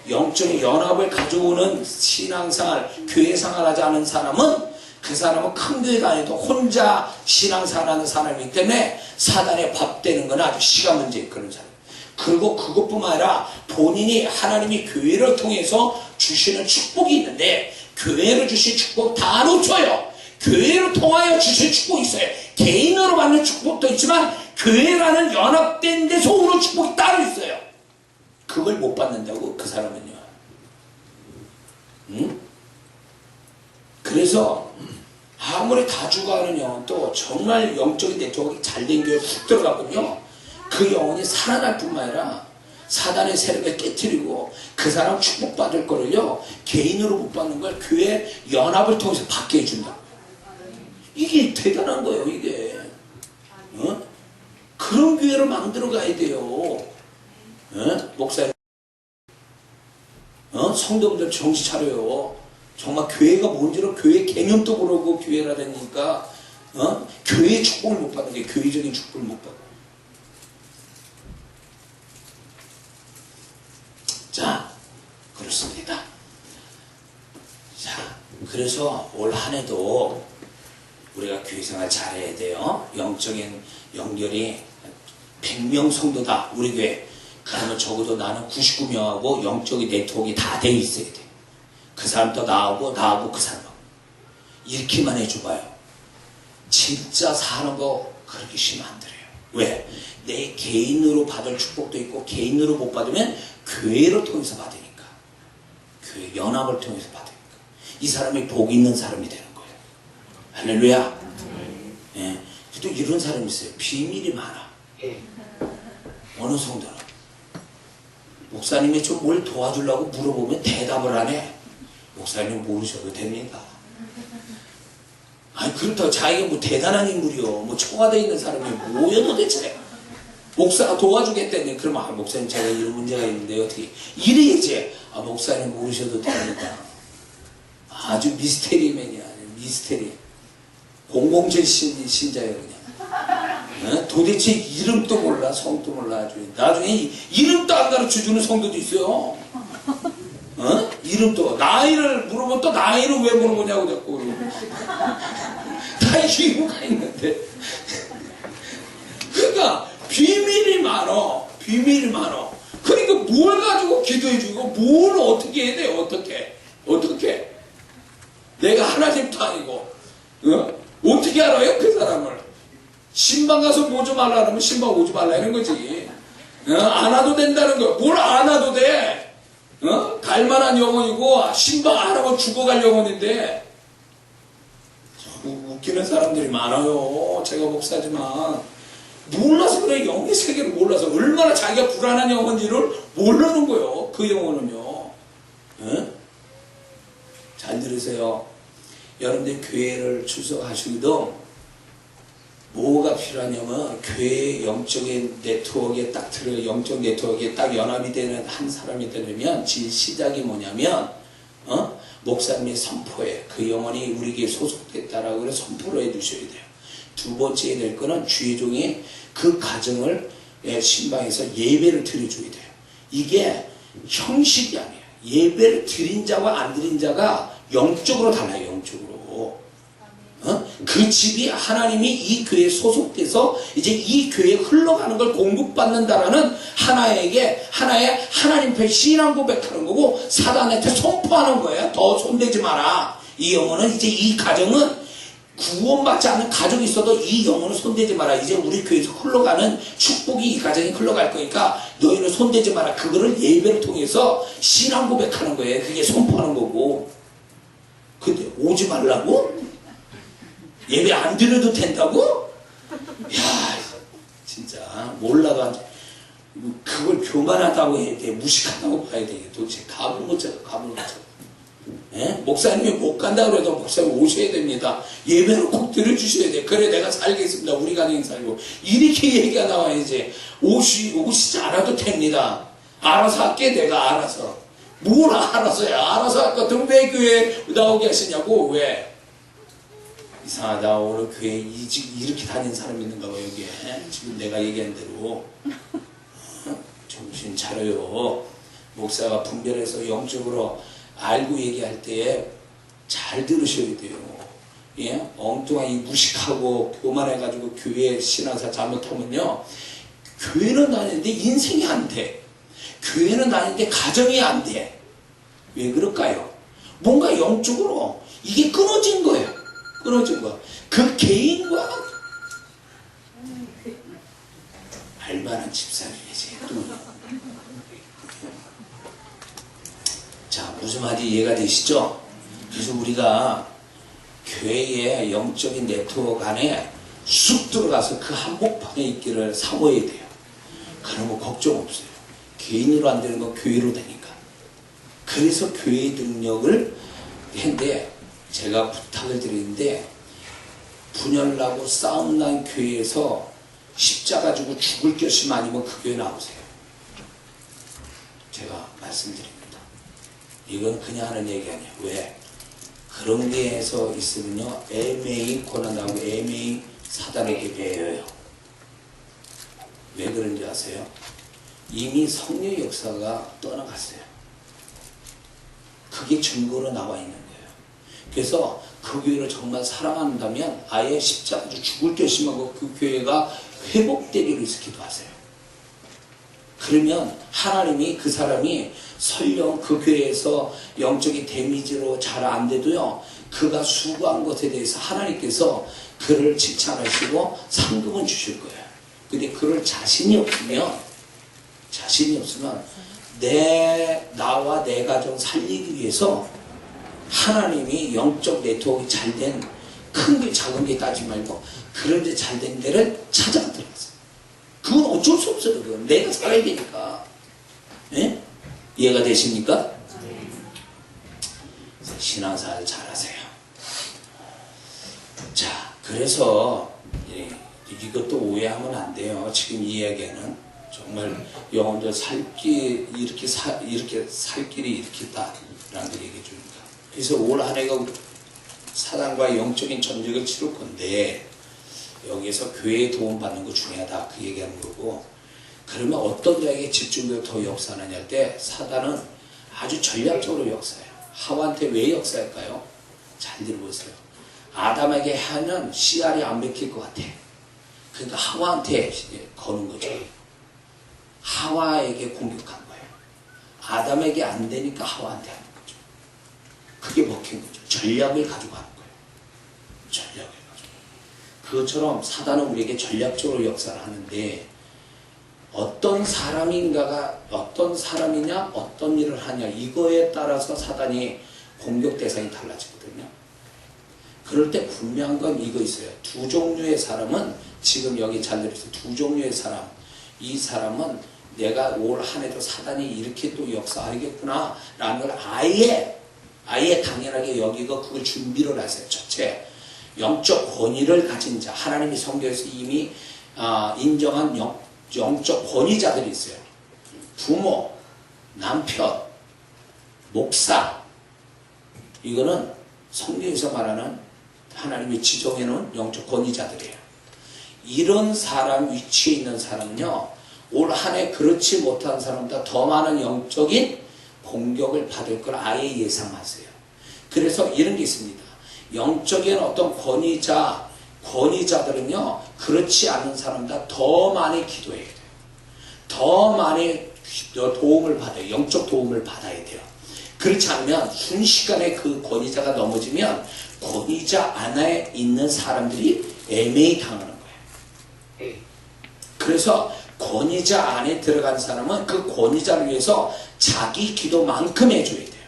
영적인 연합을 가져오는 신앙생활, 교회생활 하지 않은 사람은 그 사람은 큰 교회 다니도 혼자 신앙생활하는 사람이기 때문에 사단의 밥 되는 건 아주 시간 문제예요. 그런 사람. 그리고 그것뿐만 아니라 본인이 하나님이 교회를 통해서 주시는 축복이 있는데 교회로 주신 축복 다 놓쳐요. 교회를 통하여 주신 축복이 있어요. 개인으로 받는 축복도 있지만 교회라는 연합된 데서 오는 축복이 따로 있어요. 그걸 못 받는다고 그 사람은요. 응? 그래서 아무리 다주가 하는 영혼도 정말 영적인 네트워크가 잘된 교회에 훅 들어갔군요. 그 영혼이 살아날 뿐만 아니라 사단의 세력을 깨트리고 그 사람 축복받을 거를요 개인으로 못 받는 걸 교회 연합을 통해서 받게 해준다. 이게 대단한 거예요. 이게 그런 교회를 만들어 가야 돼요. 목사님 성도분들 정신 차려요. 정말 교회가 뭔지를 교회 개념도 모르고 교회라다니까 교회의 축복을 못 받는 게 교회적인 축복을 못 받아. 자, 그렇습니다. 자, 그래서 올 한 해도 우리가 교회생활 잘해야 돼요. 영적인 연결이 100명 성도다 우리 교회. 그러면 적어도 나는 99명하고 영적인 네트워크가 다 돼 있어야 돼. 그 사람도 나하고 그 사람하고 이렇게만 해줘봐요. 진짜 사는 거 그렇게 쉬면 안 돼요. 왜? 내 개인으로 받을 축복도 있고 개인으로 못 받으면 교회를 통해서 받으니까. 교회 연합을 통해서 받으니까. 이 사람이 복 있는 사람이 되는 거예요. 할렐루야. 예. 또 이런 사람이 있어요. 비밀이 많아. 어느 성도는 목사님이 좀 뭘 도와주려고 물어보면 대답을 안 해. 목사님 모르셔도 됩니다. 아니 그렇다고 자기가 뭐 대단한 인물이요 뭐 청와대에 있는 사람이 뭐야 도대체. 목사가 도와주겠다니. 그러면 목사님 제가 이런 문제가 있는데 어떻게 이래야지. 목사님 모르셔도 됩니다. 아주 미스테리맨이야. 미스테리. 007 신자예요 그냥. 도대체 이름도 몰라 성도 몰라. 아주 나중에 이름도 안 가르쳐주는 성도도 있어요. 이름도 나이를 물어보면 또 나이를 왜 물어보냐고 자꾸 다 이유가 있는데. 그러니까 비밀이 많어. 비밀이 많어. 그러니까 뭘 가지고 기도해주고 뭘 어떻게 해야 돼. 어떻게 내가 하나님도 아니고 어떻게 알아요 그 사람을. 신방 가서 뭐 좀 하려 그러면 신방 오지 말라는 거지. 안 와도 된다는 거. 뭘 안 와도 돼. 갈만한 영혼이고 신방 안 하고 죽어갈 영혼인데. 웃기는 사람들이 많아요. 제가 목사지만 몰라서 그래. 영의 세계를 몰라서 얼마나 자기가 불안한 영혼인지를 모르는 거예요. 그 영혼은요. 잘 들으세요. 여러분들 교회를 출석하시기도 뭐가 필요하냐면 교회의 영적인 네트워크에 딱 들어 영적 네트워크에 딱 연합이 되는 한 사람이 되려면 시작이 뭐냐면 목사님의 선포에 그 영혼이 우리 교회에 소속됐다라고 그래 선포를 해주셔야 돼요. 두 번째 될 거는 주의종이 그 가정을 신방에서 예배를 드려줘야 돼요. 이게 형식이 아니에요. 예배를 드린 자와 안 드린 자가 영적으로 달라요. 영적으로. 그 집이 하나님이 이 교회에 소속돼서 이제 이 교회에 흘러가는 걸 공급받는다라는 하나의 하나님 앞에 신앙 고백하는 거고 사단한테 선포하는 거예요. 더 손대지 마라. 이 영혼은 이제 이 가정은 구원받지 않는 가족이 있어도 이 영혼은 손대지 마라. 이제 우리 교회에서 흘러가는 축복이 이 가정에 흘러갈 거니까 너희는 손대지 마라. 그거를 예배를 통해서 신앙 고백하는 거예요. 그게 선포하는 거고. 근데 오지 말라고? 예배 안 드려도 된다고? 야, 진짜 몰라도 안 돼. 그걸 교만하다고 해야 돼. 무식하다고 봐야 돼. 도대체 갑을 못 잡아. 목사님이 못 간다고 해도 목사님 오셔야 됩니다. 예배를 꼭 드려주셔야 돼. 그래 내가 살겠습니다. 우리 가정이 살고. 이렇게 얘기가 나와야지. 오시지 않아도 됩니다. 알아서 할게. 내가 알아서. 뭘 알아서야. 알아서 할 것 같으면 왜 교회에 나오게 하시냐고. 왜? 이상하다. 오늘 교회에 이렇게 다니는 사람이 있는가 봐 여기에. 지금 내가 얘기한 대로. 정신 차려요. 목사가 분별해서 영적으로 알고 얘기할 때에 잘 들으셔야 돼요. 예? 엉뚱하게 무식하고 교만해가지고 교회 신앙사 잘못하면요, 교회는 다니는데 인생이 안 돼. 교회는 다니는데 가정이 안 돼. 왜 그럴까요? 뭔가 영적으로 이게 끊어진 거예요. 끊어진 거. 그 개인과 알만한 집사님이지. 자, 무슨 말인지 이해가 되시죠? 그래서 우리가 교회의 영적인 네트워크 안에 쑥 들어가서 그 한복판에 있기를 사모해야 돼요. 그러면 걱정 없어요. 개인으로 안 되는 건 교회로 되니까. 그래서 교회의 능력을 했는데, 제가 부탁을 드리는데, 분열나고 싸움난 교회에서 십자가 지고 죽을 결심 아니면 그 교회 나오세요. 제가 말씀드립니다. 이건 그냥 하는 얘기 아니에요. 왜? 그런 데에서 있으면요, 애매히 고난하고 애매히 사단에게 배여요. 왜 그런지 아세요? 이미 성령의 역사가 떠나갔어요. 그게 증거로 나와 있는 거예요. 그래서 그 교회를 정말 사랑한다면 아예 십자가 죽을 결심하고 그 교회가 회복되기로 기도하세요. 그러면 하나님이 그 사람이 설령 그 교회에서 영적인 데미지로 잘 안 돼도요, 그가 수고한 것에 대해서 하나님께서 그를 칭찬하시고 상급은 주실 거예요. 근데 그럴 자신이 없으면 나와 내 가정 살리기 위해서 하나님이 영적 네트워크가 잘된, 큰 게 작은 게 따지지 말고 그런 데 잘된 데를 찾아 들어갔어요. 그건 어쩔 수 없어요. 그건 내가 살아야 되니까. 예? 이해가 되십니까? 신앙생활 잘하세요. 자, 그래서 이것도 오해하면 안 돼요. 지금 이 이야기는 정말 영혼들 이렇게 살 길이 이렇게 있다라는 걸 얘기해 줍니다. 그래서 올 한 해가 사단과 영적인 전쟁을 치를 건데, 여기에서 교회에 도움받는 거 중요하다, 그 얘기하는 거고, 그러면 어떤 자에게 집중적으로 더 역사하느냐 할 때, 사단은 아주 전략적으로 역사해요. 하와한테 왜 역사할까요? 잘 들어보세요. 아담에게 하는 씨알이 안 맥힐 것 같아. 그러니까 하와한테 거는 거죠. 하와에게 공격한 거예요. 아담에게 안 되니까 하와한테 하는 거죠. 그게 먹힌 거죠. 전략을 가지고 하는 거예요. 전략을 가지고. 그것처럼 사단은 우리에게 전략적으로 역사를 하는데, 어떤 사람인가가 어떤 사람이냐, 어떤 일을 하냐, 이거에 따라서 사단이 공격 대상이 달라지거든요. 그럴 때 분명한 건 이거 있어요. 두 종류의 사람은, 지금 여기 잘 들으세요. 두 종류의 사람. 이 사람은 내가 올 한 해도 사단이 이렇게 또 역사하겠구나 라는 걸 아예 당연하게 여기고 그걸 준비를 하세요. 첫째, 영적 권위를 가진 자, 하나님이 성경에서 이미 인정한 영적 권위자들이 있어요. 부모, 남편, 목사. 이거는 성경에서 말하는 하나님이 지정해놓은 영적 권위자들이에요. 이런 사람 위치에 있는 사람은요, 올 한 해 그렇지 못한 사람보다 더 많은 영적인 공격을 받을 걸 아예 예상하세요. 그래서 이런 게 있습니다. 영적인 어떤 권위자들은요, 그렇지 않은 사람보다 더 많이 기도해야 돼요. 더 많이 도움을 받아요. 영적 도움을 받아야 돼요. 그렇지 않으면 순식간에 그 권위자가 넘어지면 권위자 안에 있는 사람들이 애매히 당하는 거예요. 그래서 권위자 안에 들어간 사람은 그 권위자를 위해서 자기 기도만큼 해줘야 돼요.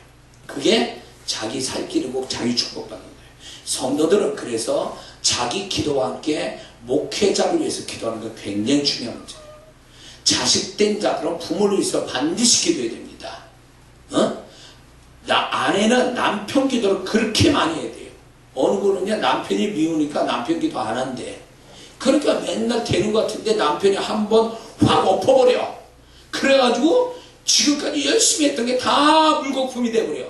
그게 자기 살 길이고 자기 축복받는 거예요. 성도들은 그래서 자기 기도와 함께 목회자를 위해서 기도하는 게 굉장히 중요한 문제예요. 자식된 자들은 부모를 위해서 반드시 기도해야 됩니다. 아내는 남편 기도를 그렇게 많이 해야 돼요. 어느 분은요, 남편이 미우니까 남편 기도 안 한대. 그러니까 맨날 되는 것 같은데 남편이 한번 확 엎어버려. 그래가지고 지금까지 열심히 했던 게 다 물거품이 돼버려.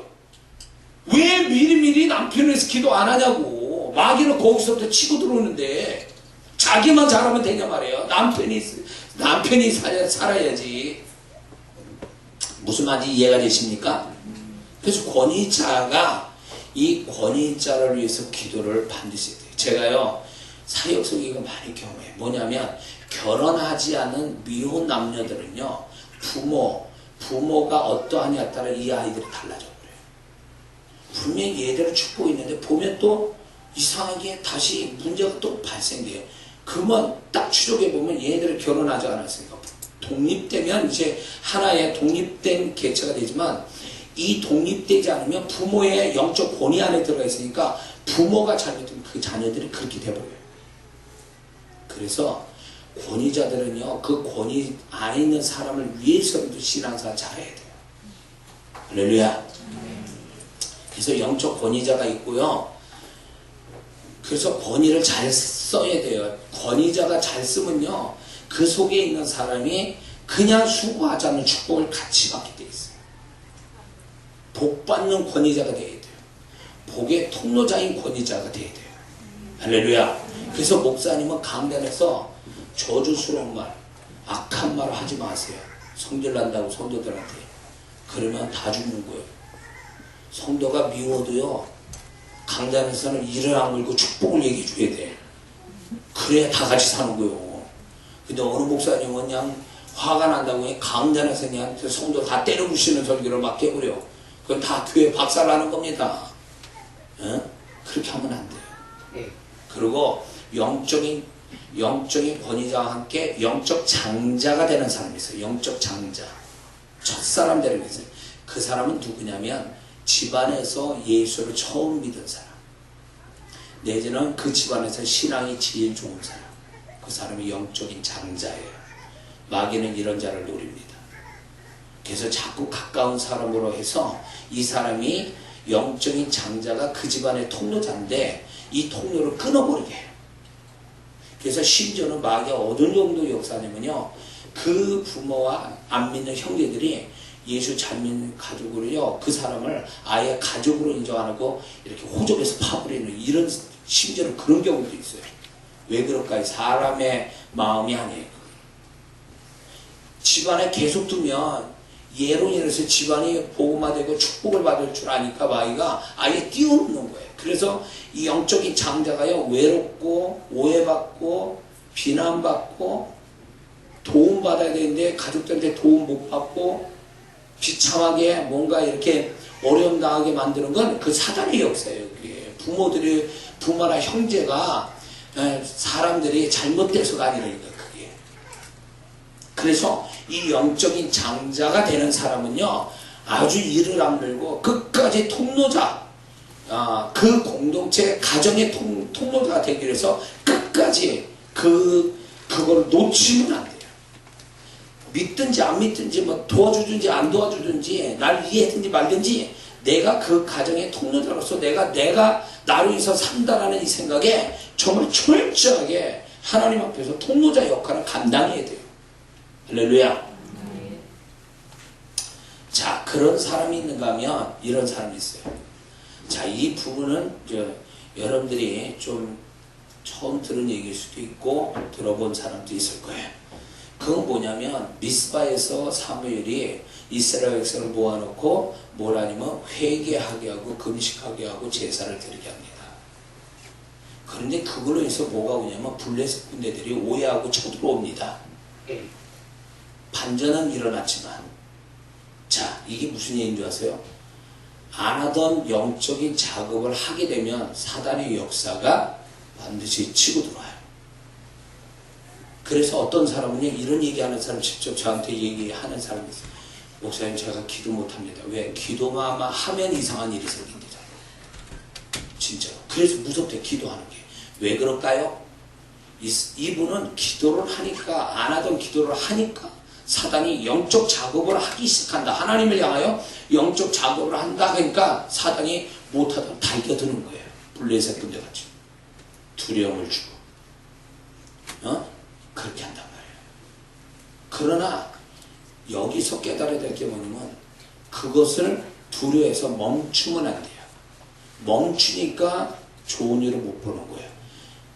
왜 미리미리 남편을 위해서 기도 안 하냐고. 마귀는 거기서부터 치고 들어오는데 자기만 잘하면 되냐 말이에요. 남편이 살아야지. 무슨 말인지 이해가 되십니까? 그래서 권위자가 이 권위자를 위해서 기도를 반드시 해야 돼요. 제가요 사역 속에 이거 많이 경험해요. 뭐냐면 결혼하지 않은 미혼 남녀들은요 부모가 어떠하냐에 따라 이 아이들이 달라져 버려요. 분명히 얘들을 축복이 있는데 보면 또 이상하게 다시 문제가 또 발생돼요. 그러면 딱 추적해보면 얘네들을 결혼하지 않았으니까 독립되면 이제 하나의 독립된 개체가 되지만 이 독립되지 않으면 부모의 영적 권위 안에 들어가 있으니까 부모가 잘못되면 그 자녀들이 그렇게 돼버려요. 그래서 권위자들은요 그 권위 안에 있는 사람을 위해서라도 신앙생활 잘해야 돼요. 할렐루야. 그래서 영적 권위자가 있고요. 그래서 권위를 잘 써야 돼요. 권위자가 잘 쓰면요 그 속에 있는 사람이 그냥 수고하지 않는 축복을 같이 받게 돼 있어요. 복 받는 권위자가 돼야 돼요. 복의 통로자인 권위자가 돼야 돼요. 할렐루야. 그래서 목사님은 강단에서 저주스러운 말, 악한 말 하지 마세요. 성질 난다고 성도들한테. 그러면 다 죽는 거예요. 성도가 미워도요 강단에서는 이를 악물고 축복을 얘기해 줘야 돼. 그래야 다 같이 사는 거예요. 근데 어느 목사님은 그냥 화가 난다고 그냥 강단에서 그냥 성도 다 때려부시는 설교를 막 해버려. 그건 다 교회 박살나는 겁니다. 어? 그렇게 하면 안 돼요. 그리고 영적인 권위자와 함께 영적 장자가 되는 사람이 있어요. 영적 장자. 첫사람 되는 게 있어요. 그 사람은 누구냐면 집안에서 예수를 처음 믿은 사람. 내지는 그 집안에서 신앙이 제일 좋은 사람. 그 사람이 영적인 장자예요. 마귀는 이런 자를 노립니다. 그래서 자꾸 가까운 사람으로 해서 이 사람이 영적인 장자가 그 집안의 통로자인데 이 통로를 끊어버리게 해요. 그래서 심지어는 마귀가 어느 정도 역사냐면요 그 부모와 안 믿는 형제들이 예수 잘 믿는 가족으로요 그 사람을 아예 가족으로 인정 안 하고 이렇게 호접해서 파버리는 이런 심지어는 그런 경우도 있어요. 왜 그럴까요? 사람의 마음이 아니에요. 집안에 계속 두면 예로 인해서 집안이 복음화되고 축복을 받을 줄 아니까 마귀가 아예 띄워놓는 거예요. 그래서 이 영적인 장자가요 외롭고 오해받고 비난받고 도움받아야 되는데 가족들한테 도움 못 받고 비참하게 뭔가 이렇게 어려움 당하게 만드는 건 그 사단의 역사예요. 그게 부모나 형제가 사람들이 잘못돼서가 아니라니까 그게. 그래서 이 영적인 장자가 되는 사람은요 아주 이를 악물고 끝까지 통로자, 그 공동체 가정의 통로자가 되기 위해서 끝까지 그걸 놓치면 안 돼요. 믿든지 안 믿든지 뭐 도와주든지 안 도와주든지 날 이해했든지 말든지 내가 그 가정의 통로자로서 내가 나로 인해서 산다라는 이 생각에 정말 철저하게 하나님 앞에서 통로자 역할을 감당해야 돼요. 할렐루야. 자, 그런 사람이 있는가 하면 이런 사람이 있어요. 자, 이 부분은 여러분들이 좀 처음 들은 얘기일 수도 있고 들어본 사람도 있을 거예요. 그건 뭐냐면 미스바에서 사무엘이 이스라엘 백성을 모아놓고 뭐라냐면 회개하게 하고 금식하게 하고 제사를 드리게 합니다. 그런데 그걸로 해서 뭐가 오냐면 블레셋 군대들이 오해하고 쳐들어옵니다. 반전은 일어났지만 자, 이게 무슨 얘기인 줄 아세요? 안 하던 영적인 작업을 하게 되면 사단의 역사가 반드시 치고 들어와요. 그래서 어떤 사람은 이런 얘기하는 사람 직접 저한테 얘기하는 사람이 있어요. 목사님 제가 기도 못합니다. 왜? 기도만 하면 이상한 일이 생긴대잖아요. 진짜로. 그래서 무섭대 기도하는 게. 왜 그럴까요? 이분은 기도를 하니까 안 하던 기도를 하니까 사단이 영적 작업을 하기 시작한다. 하나님을 향하여 영적 작업을 한다 하니까 사단이 못하던 달겨드는 거예요. 블레셋 군대같이. 두려움을 주고 그렇게 한단 말이에요. 그러나 여기서 깨달아야 될 게 뭐냐면 그것을 두려워해서 멈추면 안 돼요. 멈추니까 좋은 일을 못 보는 거예요.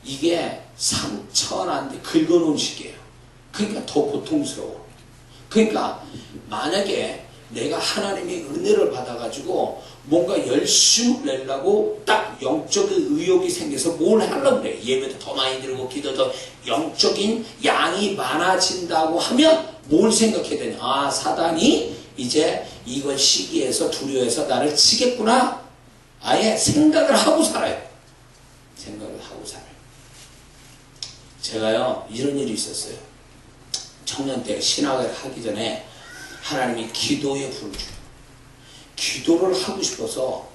이게 상처난데 긁어놓은 식이에요. 그러니까 더 고통스러워. 그러니까 만약에 내가 하나님의 은혜를 받아가지고 뭔가 열심을 내려고 딱 영적인 의욕이 생겨서 뭘 하려고 그래. 예배도 더 많이 드리고 기도도 영적인 양이 많아진다고 하면 뭘 생각해야 되냐. 아, 사단이 이제 이걸 시기해서 두려워해서 나를 치겠구나. 아예 생각을 하고 살아요. 생각을 하고 살아요. 제가요, 이런 일이 있었어요. 청년 때 신학을 하기 전에 하나님이 기도에 불을 줘요. 기도를 하고 싶어서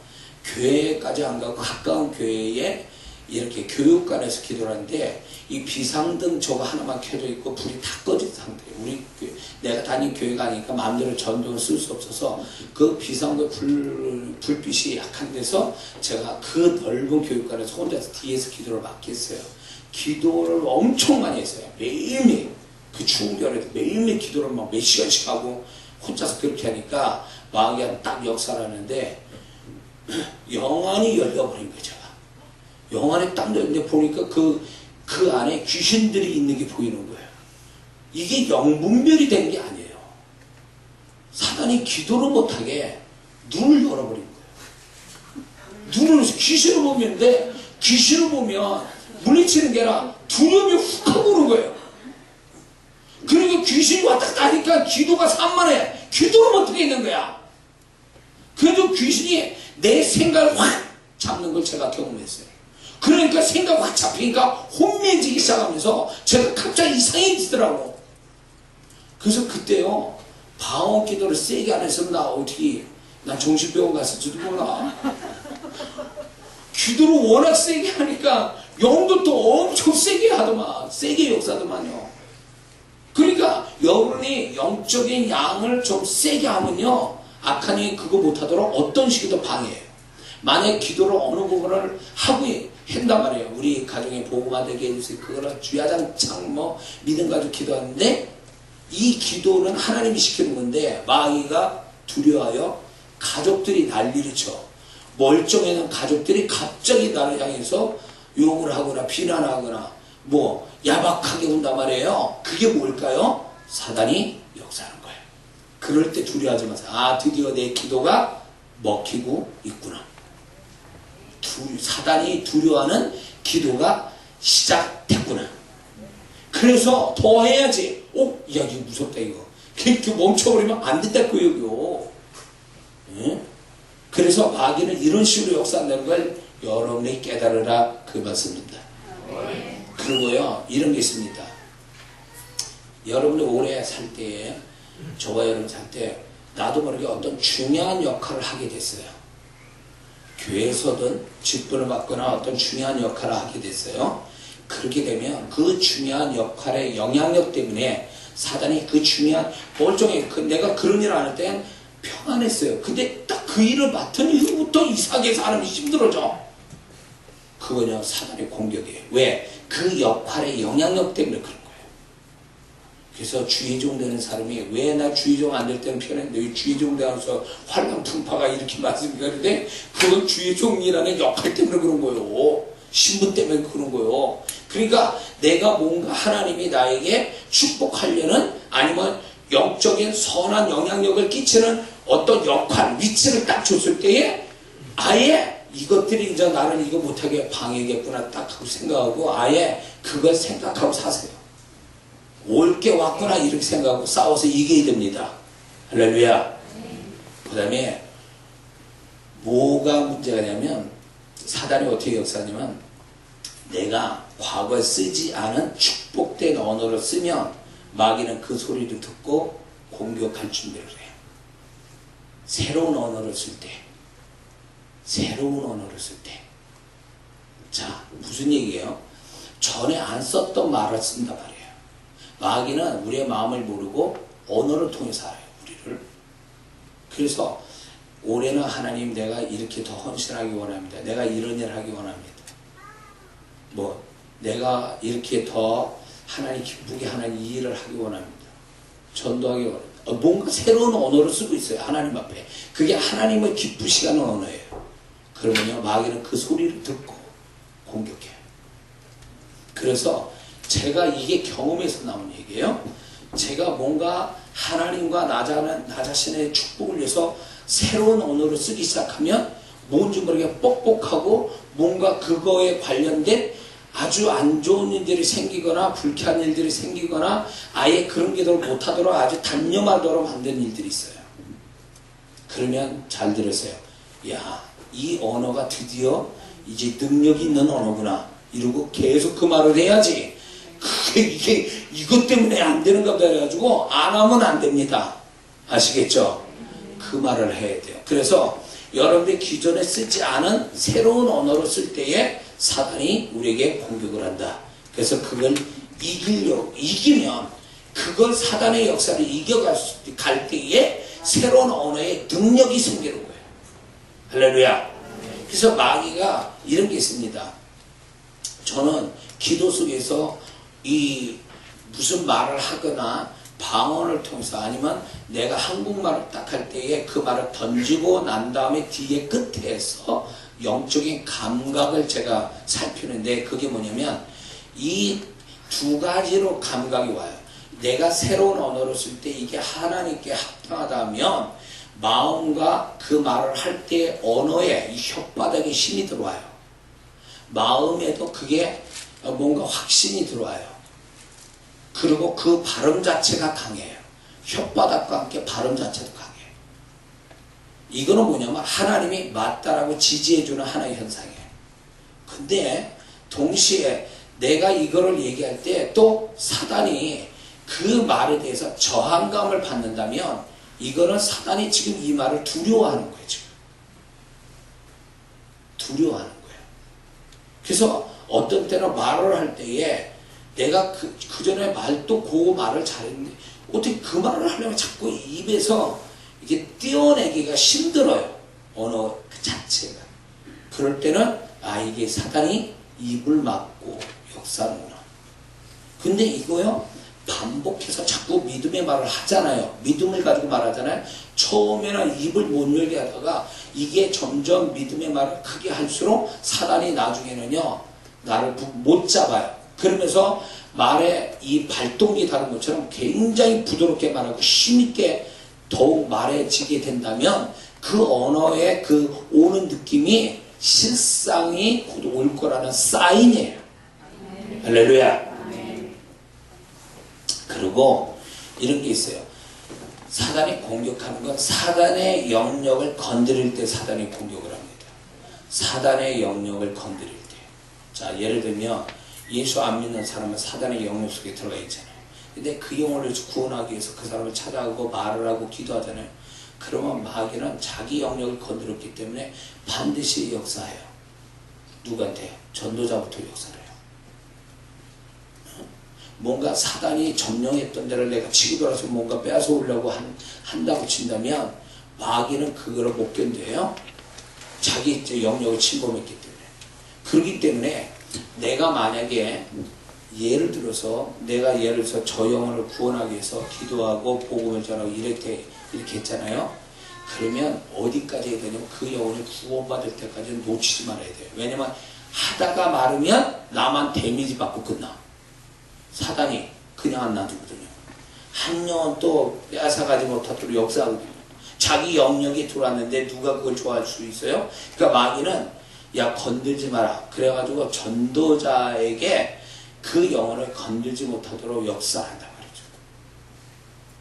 교회까지 안 가고 가까운 교회에 이렇게 교육관에서 기도를 하는데 이 비상등 저거 하나만 켜져 있고 불이 다 꺼진 상태예요. 우리 내가 다닌 교회가 아니니까 마음대로 전등을 쓸 수 없어서 그 비상등 불빛이 약한 데서 제가 그 넓은 교육관에서 혼자서 뒤에서 기도를 맡게 했어요. 기도를 엄청 많이 했어요. 매일매일 그 추운 겨울에도 매일매일 기도를 막 몇 시간씩 하고 혼자서 그렇게 하니까 마귀가 딱 역사를 하는데 영안이 열려버린 거죠. 영안이 딱 열렸는데 보니까 그 안에 귀신들이 있는 게 보이는 거예요. 이게 영분별이 된 게 아니에요. 사단이 기도를 못하게 눈을 열어버린 거예요. 눈을 귀신을 보는데 귀신을 보면 물리치는 게 아니라 두려움이 훅 하고 오는 거예요. 그리고 귀신이 왔다 갔다 하니까 기도가 산만해. 기도를 못하게 있는 거야. 그래도 귀신이 내 생각을 확 잡는 걸 제가 경험했어요. 그러니까 생각 확 잡히니까 혼미해지기 시작하면서 제가 갑자기 이상해지더라고. 그래서 그때요, 방언 기도를 세게 안 했으면 나 어떻게, 난 정신병원 갔을지도 몰라. 기도를 워낙 세게 하니까 영도 또 엄청 세게 하더만, 세게 역사더만요. 그러니까 여러분이 영적인 양을 좀 세게 하면요, 악한 영이 그거 못하도록 어떤 식으로 방해해요. 만약 기도를 어느 부분을 하고 한단 말이에요. 우리 가정에 복음화 되게 해주세요. 그거를 주야장창 뭐 믿음 가지고 기도하는데 이 기도는 하나님이 시키는 건데 마귀가 두려워하여 가족들이 난리를 쳐. 멀쩡해는 가족들이 갑자기 나를 향해서 욕을 하거나 비난하거나 뭐 야박하게 온단 말이에요. 그게 뭘까요? 사단이 역사하는 거예요. 그럴 때 두려워하지 마세요. 아, 드디어 내 기도가 먹히고 있구나. 사단이 두려워하는 기도가 시작됐구나. 그래서 더 해야지. 야, 이거 무섭다, 이거. 이렇게 멈춰버리면 안 된다, 그 얘기요. 예? 그래서 마귀는 이런 식으로 역사한다는 걸 여러분이 깨달으라, 그 말씀입니다. 그리고요, 이런 게 있습니다. 여러분이 오래 살 때에, 저와 여러분 살 때, 나도 모르게 어떤 중요한 역할을 하게 됐어요. 교회에서든 직분을 맡거나 어떤 중요한 역할을 하게 됐어요. 그렇게 되면 그 중요한 역할의 영향력 때문에 사단이 그 중요한 멀쩡해. 내가 그런 일을 할 땐 평안했어요. 근데 딱 그 일을 맡은 이후부터 이상하게 사람이 힘들어져. 그거냐, 사단의 공격이에요. 왜? 그 역할의 영향력 때문에 그런 거예요. 그래서 주의종 되는 사람이 왜 나 주의종 안 될 때는 편했는데 왜 주의종 되면서 환란 풍파가 이렇게 말씀드리는데 그건 주의종이라는 역할 때문에 그런 거예요. 신분 때문에 그런 거예요. 그러니까 내가 뭔가 하나님이 나에게 축복하려는 아니면 영적인 선한 영향력을 끼치는 어떤 역할, 위치를 딱 줬을 때에 아예 이것들이 이제 나는 이거 못하게 방해겠구나 딱 하고 생각하고 아예 그걸 생각하고 사세요. 옳게 왔구나 이렇게 생각하고 싸워서 이겨야 됩니다. 할렐루야. 그 다음에 뭐가 문제가 냐면 사단이 어떻게 역사하냐면 내가 과거에 쓰지 않은 축복된 언어를 쓰면 마귀는 그 소리를 듣고 공격할 준비를 해요. 새로운 언어를 쓸 때, 자, 무슨 얘기예요? 전에 안 썼던 말을 쓴단 말이에요. 마귀는 우리의 마음을 모르고 언어를 통해서 알아요, 우리를. 그래서 올해는 하나님 내가 이렇게 더 헌신하기 원합니다. 내가 이런 일을 하기 원합니다. 뭐 내가 이렇게 더 하나님 기쁘게 하는 이 일을 하기 원합니다. 전도하기 원합니다. 뭔가 새로운 언어를 쓰고 있어요. 하나님 앞에. 그게 하나님을 기쁘시게 하는 언어예요. 그러면요 마귀는 그 소리를 듣고 공격해요. 그래서 제가 이게 경험에서 나온 얘기예요. 제가 뭔가 하나님과 나 자신의 축복을 위해서 새로운 언어를 쓰기 시작하면 뭔지 모르게 뻑뻑하고 뭔가 그거에 관련된 아주 안 좋은 일들이 생기거나 불쾌한 일들이 생기거나 아예 그런 게 더 못하도록 아주 단념하도록 만든 일들이 있어요. 그러면 잘 들으세요. 야, 이 언어가 드디어 이제 능력이 있는 언어구나 이러고 계속 그 말을 해야지. 이게 이것 때문에 안 되는가 보다 해가지고 안 하면 안 됩니다. 아시겠죠? 그 말을 해야 돼요. 그래서 여러분들이 기존에 쓰지 않은 새로운 언어로 쓸 때에 사단이 우리에게 공격을 한다. 그래서 그걸 이기면 그걸 사단의 역사를 이겨갈 때에 새로운 언어의 능력이 생기는 거예요. 할렐루야. 그래서 마귀가 이런 게 있습니다. 저는 기도 속에서 이 무슨 말을 하거나 방언을 통해서 아니면 내가 한국말을 딱 할 때에 그 말을 던지고 난 다음에 뒤에 끝에서 영적인 감각을 제가 살피는데 그게 뭐냐면 이 두 가지로 감각이 와요. 내가 새로운 언어를 쓸 때 이게 하나님께 합당하다면 마음과 그 말을 할 때 언어에 이 혓바닥에 힘이 들어와요. 마음에도 그게 뭔가 확신이 들어와요. 그리고 그 발음 자체가 강해요. 혓바닥과 함께 발음 자체도 강해요. 이거는 뭐냐면 하나님이 맞다라고 지지해주는 하나의 현상이에요. 근데 동시에 내가 이거를 얘기할 때 또 사단이 그 말에 대해서 저항감을 받는다면 이거는 사단이 지금 이 말을 두려워하는 거예요. 지금 두려워하는 거예요. 그래서 어떤 때는 말을 할 때에 내가 그 전에 말도 그 말을 잘했는데 어떻게 그 말을 하려면 자꾸 입에서 이게 떼어내기가 힘들어요. 언어 그 자체가. 그럴 때는 이게 사단이 입을 막고 역사하는구나. 근데 이거요 반복해서 자꾸 믿음의 말을 하잖아요. 믿음을 가지고 말하잖아요. 처음에는 입을 못 열게 하다가 이게 점점 믿음의 말을 크게 할수록 사단이 나중에는요 나를 못 잡아요. 그러면서 말의 이 발동기 다른 것처럼 굉장히 부드럽게 말하고 힘있게 더욱 말해지게 된다면 그 언어의 그 오는 느낌이 실상이 곧 올 거라는 사인이에요. 할렐루야. 그리고 이런 게 있어요. 사단이 공격하는 건 사단의 영역을 건드릴 때 사단이 공격을 합니다. 사단의 영역을 건드릴 때. 자, 예를 들면 예수 안 믿는 사람은 사단의 영역 속에 들어가 있잖아요. 근데 그 영혼을 구원하기 위해서 그 사람을 찾아가고 말을 하고 기도하잖아요. 그러면 마귀는 자기 영역을 건드렸기 때문에 반드시 역사해요. 누구한테? 전도자부터 역사를 해요. 뭔가 사단이 점령했던 데를 내가 치고 돌아서 뭔가 뺏어오려고 한다고 친다면 마귀는 그거를 못 견뎌요. 자기 영역을 침범했기 때문에. 그렇기 때문에 내가 만약에 예를 들어서 저 영혼을 구원하기 위해서 기도하고 복음을 전하고 이렇게 했잖아요. 그러면 어디까지 해야 되냐면 그 영혼이 구원받을 때까지는 놓치지 말아야 돼요. 왜냐면 하다가 말으면 나만 데미지 받고 끝나. 사단이 그냥 안 놔두거든요. 한 영혼 또 빼앗아가지 못하도록 역사하거든요. 자기 영역이 들어왔는데 누가 그걸 좋아할 수 있어요? 그러니까 마귀는 야 건들지 마라. 그래가지고 전도자에게 그 영혼을 건들지 못하도록 역사한단 말이죠.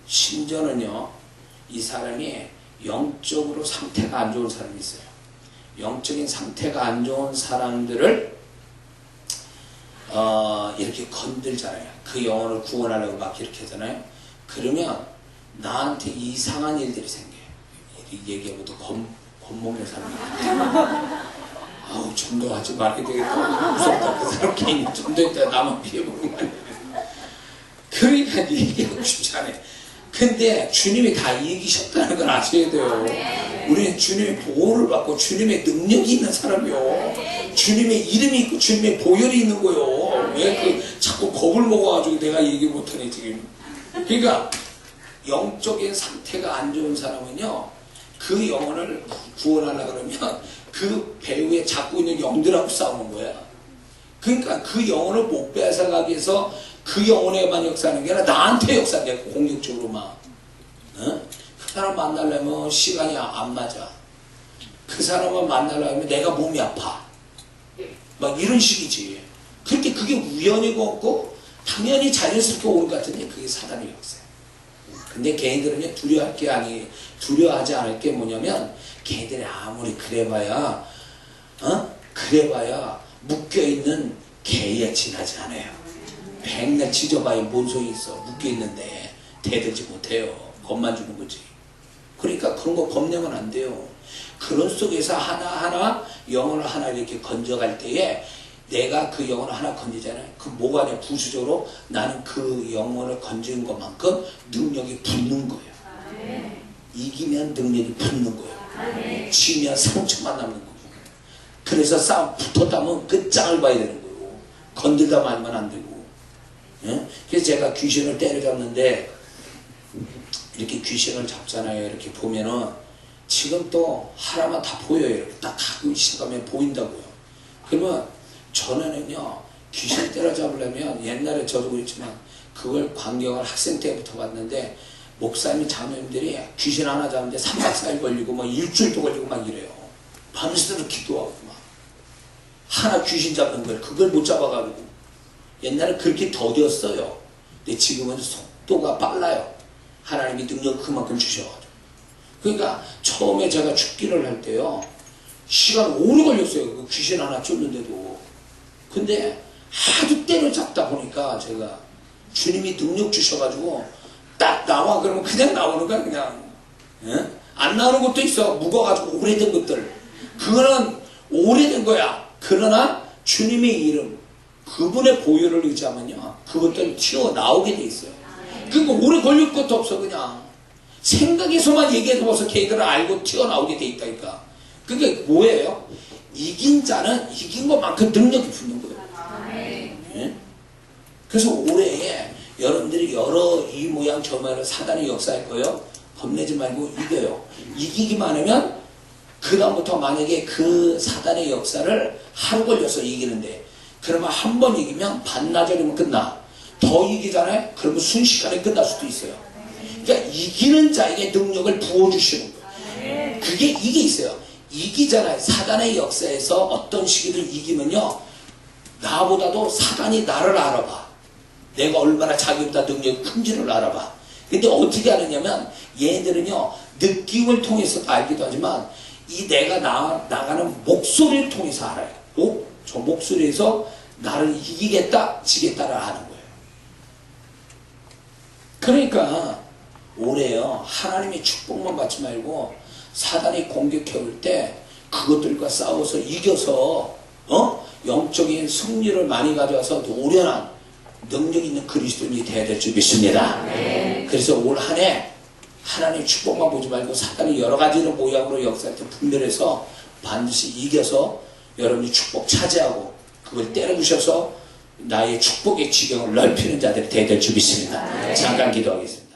심지어는요. 이 사람이 영적으로 상태가 안 좋은 사람이 있어요. 영적인 상태가 안 좋은 사람들을 이렇게 건들잖아요. 그 영혼을 구원하려고 막 이렇게 하잖아요. 그러면 나한테 이상한 일들이 생겨요. 얘기하고도 겁먹는 사람이 아우 전도하지 말게 되겠다. 무섭다. 그 사람 괜히 전도했다 나만 피해보는 거 아니야. 그러니까 얘기하고 싶지 않아요. 근데 주님이 다 이기셨다는 걸 아셔야 돼요. 우리는 주님의 보호를 받고 주님의 능력이 있는 사람이요. 주님의 이름이 있고 주님의 보혈이 있는 거요. 왜 자꾸 겁을 먹어가지고 내가 얘기 못하네 지금. 그러니까 영적인 상태가 안 좋은 사람은요. 그 영혼을 구원하려고 그러면 그 배후에 잡고 있는 영들하고 싸우는 거야. 그러니까 그 영혼을 못 뺏어가기 위해서 그 그 영혼에만 역사하는 게 아니라 나한테 역사돼. 공격적으로 막. 어? 그 사람 만나려면 시간이 안 맞아. 그 사람을 만나려면 내가 몸이 아파. 막 이런 식이지. 그렇게 그게 우연이고 없고 당연히 자연스럽게 오는 것 같은데 그게 사단의 역사예요. 근데 개인들은 두려워할 게 아니, 두려워하지 않을 게 뭐냐면 걔들이 아무리 그래봐야 그래봐야 묶여있는 개에 지나지 않아요. 백날 찢어봐야 뭔 소용이 있어. 묶여있는데 대들지 못해요. 겁만 주는 거지. 그러니까 그런 거 겁내면 안 돼요. 그런 속에서 하나하나 영혼을 하나 이렇게 건져갈 때에 내가 그 영혼을 하나 건지잖아요. 그 뭐가 아니야. 부수적으로 나는 그 영혼을 건지는 것만큼 능력이 붙는 거예요. 이기면 능력이 붙는 거예요. 지면 상처만 남는 거고. 그래서 싸움 붙었다면 그 짱을 봐야 되는 거고. 건들다 말면 안 되고. 예? 그래서 제가 귀신을 때려잡는데 이렇게 귀신을 잡잖아요. 이렇게 보면은 지금 또 하나만 다 보여요. 이렇게 딱 가고 시간에 보인다고요. 그러면 전에는요, 귀신 때려잡으려면 옛날에 저도 그렇지만 그걸 광경을 학생 때부터 봤는데 목사님 장로님들이 귀신 하나 잡는데 3박 4일 걸리고 뭐 일주일도 걸리고 막 이래요. 밤새도록 기도하고 막 하나 귀신 잡는 걸 그걸 못 잡아가지고 옛날에 그렇게 더뎠어요. 근데 지금은 속도가 빨라요. 하나님이 능력 그만큼 주셔가지고. 그러니까 처음에 제가 죽기를 할 때요, 시간 오래 걸렸어요. 그 귀신 하나 쫓는데도. 근데 하도 때려잡다 보니까 제가 주님이 능력 주셔가지고 딱 나와. 그러면 그냥 나오는 거야. 그냥. 예? 안 나오는 것도 있어. 묵어가지고 오래된 것들. 그거는 오래된 거야. 그러나 주님의 이름, 그분의 보혈을 의지하면요, 그것들은 튀어나오게 돼 있어요. 그러니까 오래 걸릴 것도 없어. 그냥 생각에서만 얘기해도 벌써 걔들을 알고 튀어나오게 돼 있다니까. 그게 뭐예요? 이긴 자는 이긴 것만큼 능력이 붙는 거예요. 예? 그래서 올해에 여러분들이 여러 이 모양 저 모양 사단의 역사할 거예요. 겁내지 말고 이겨요. 이기기만 하면 그 다음부터 만약에 그 사단의 역사를 하루 걸려서 이기는데, 그러면 한 번 이기면 반나절이면 끝나. 더 이기잖아요. 그러면 순식간에 끝날 수도 있어요. 그러니까 이기는 자에게 능력을 부어주시는 거예요. 이게 있어요. 이기잖아요. 사단의 역사에서 어떤 시기를 이기면요, 나보다도 사단이 나를 알아봐. 내가 얼마나 자기보다 능력이 큰지를 알아봐. 근데 어떻게 하느냐면 얘들은요, 느낌을 통해서 알기도 하지만 이 내가 나가는 목소리를 통해서 알아요. 저 목소리에서 나를 이기겠다 지겠다를 아는 거예요. 그러니까 올해요, 하나님의 축복만 받지 말고 사단이 공격해올 때 그것들과 싸워서 이겨서 영적인 승리를 많이 가져와서 노련한 능력 있는 그리스도인이 되어야 될 줄 믿습니다. 그래서 올 한 해 하나님의 축복만 보지 말고 사단이 여러 가지로 모양으로 역사할 때 분별해서 반드시 이겨서 여러분이 축복 차지하고 그걸 때려부셔서 나의 축복의 지경을 넓히는 자들이 되어야 될 줄 믿습니다. 잠깐 기도하겠습니다.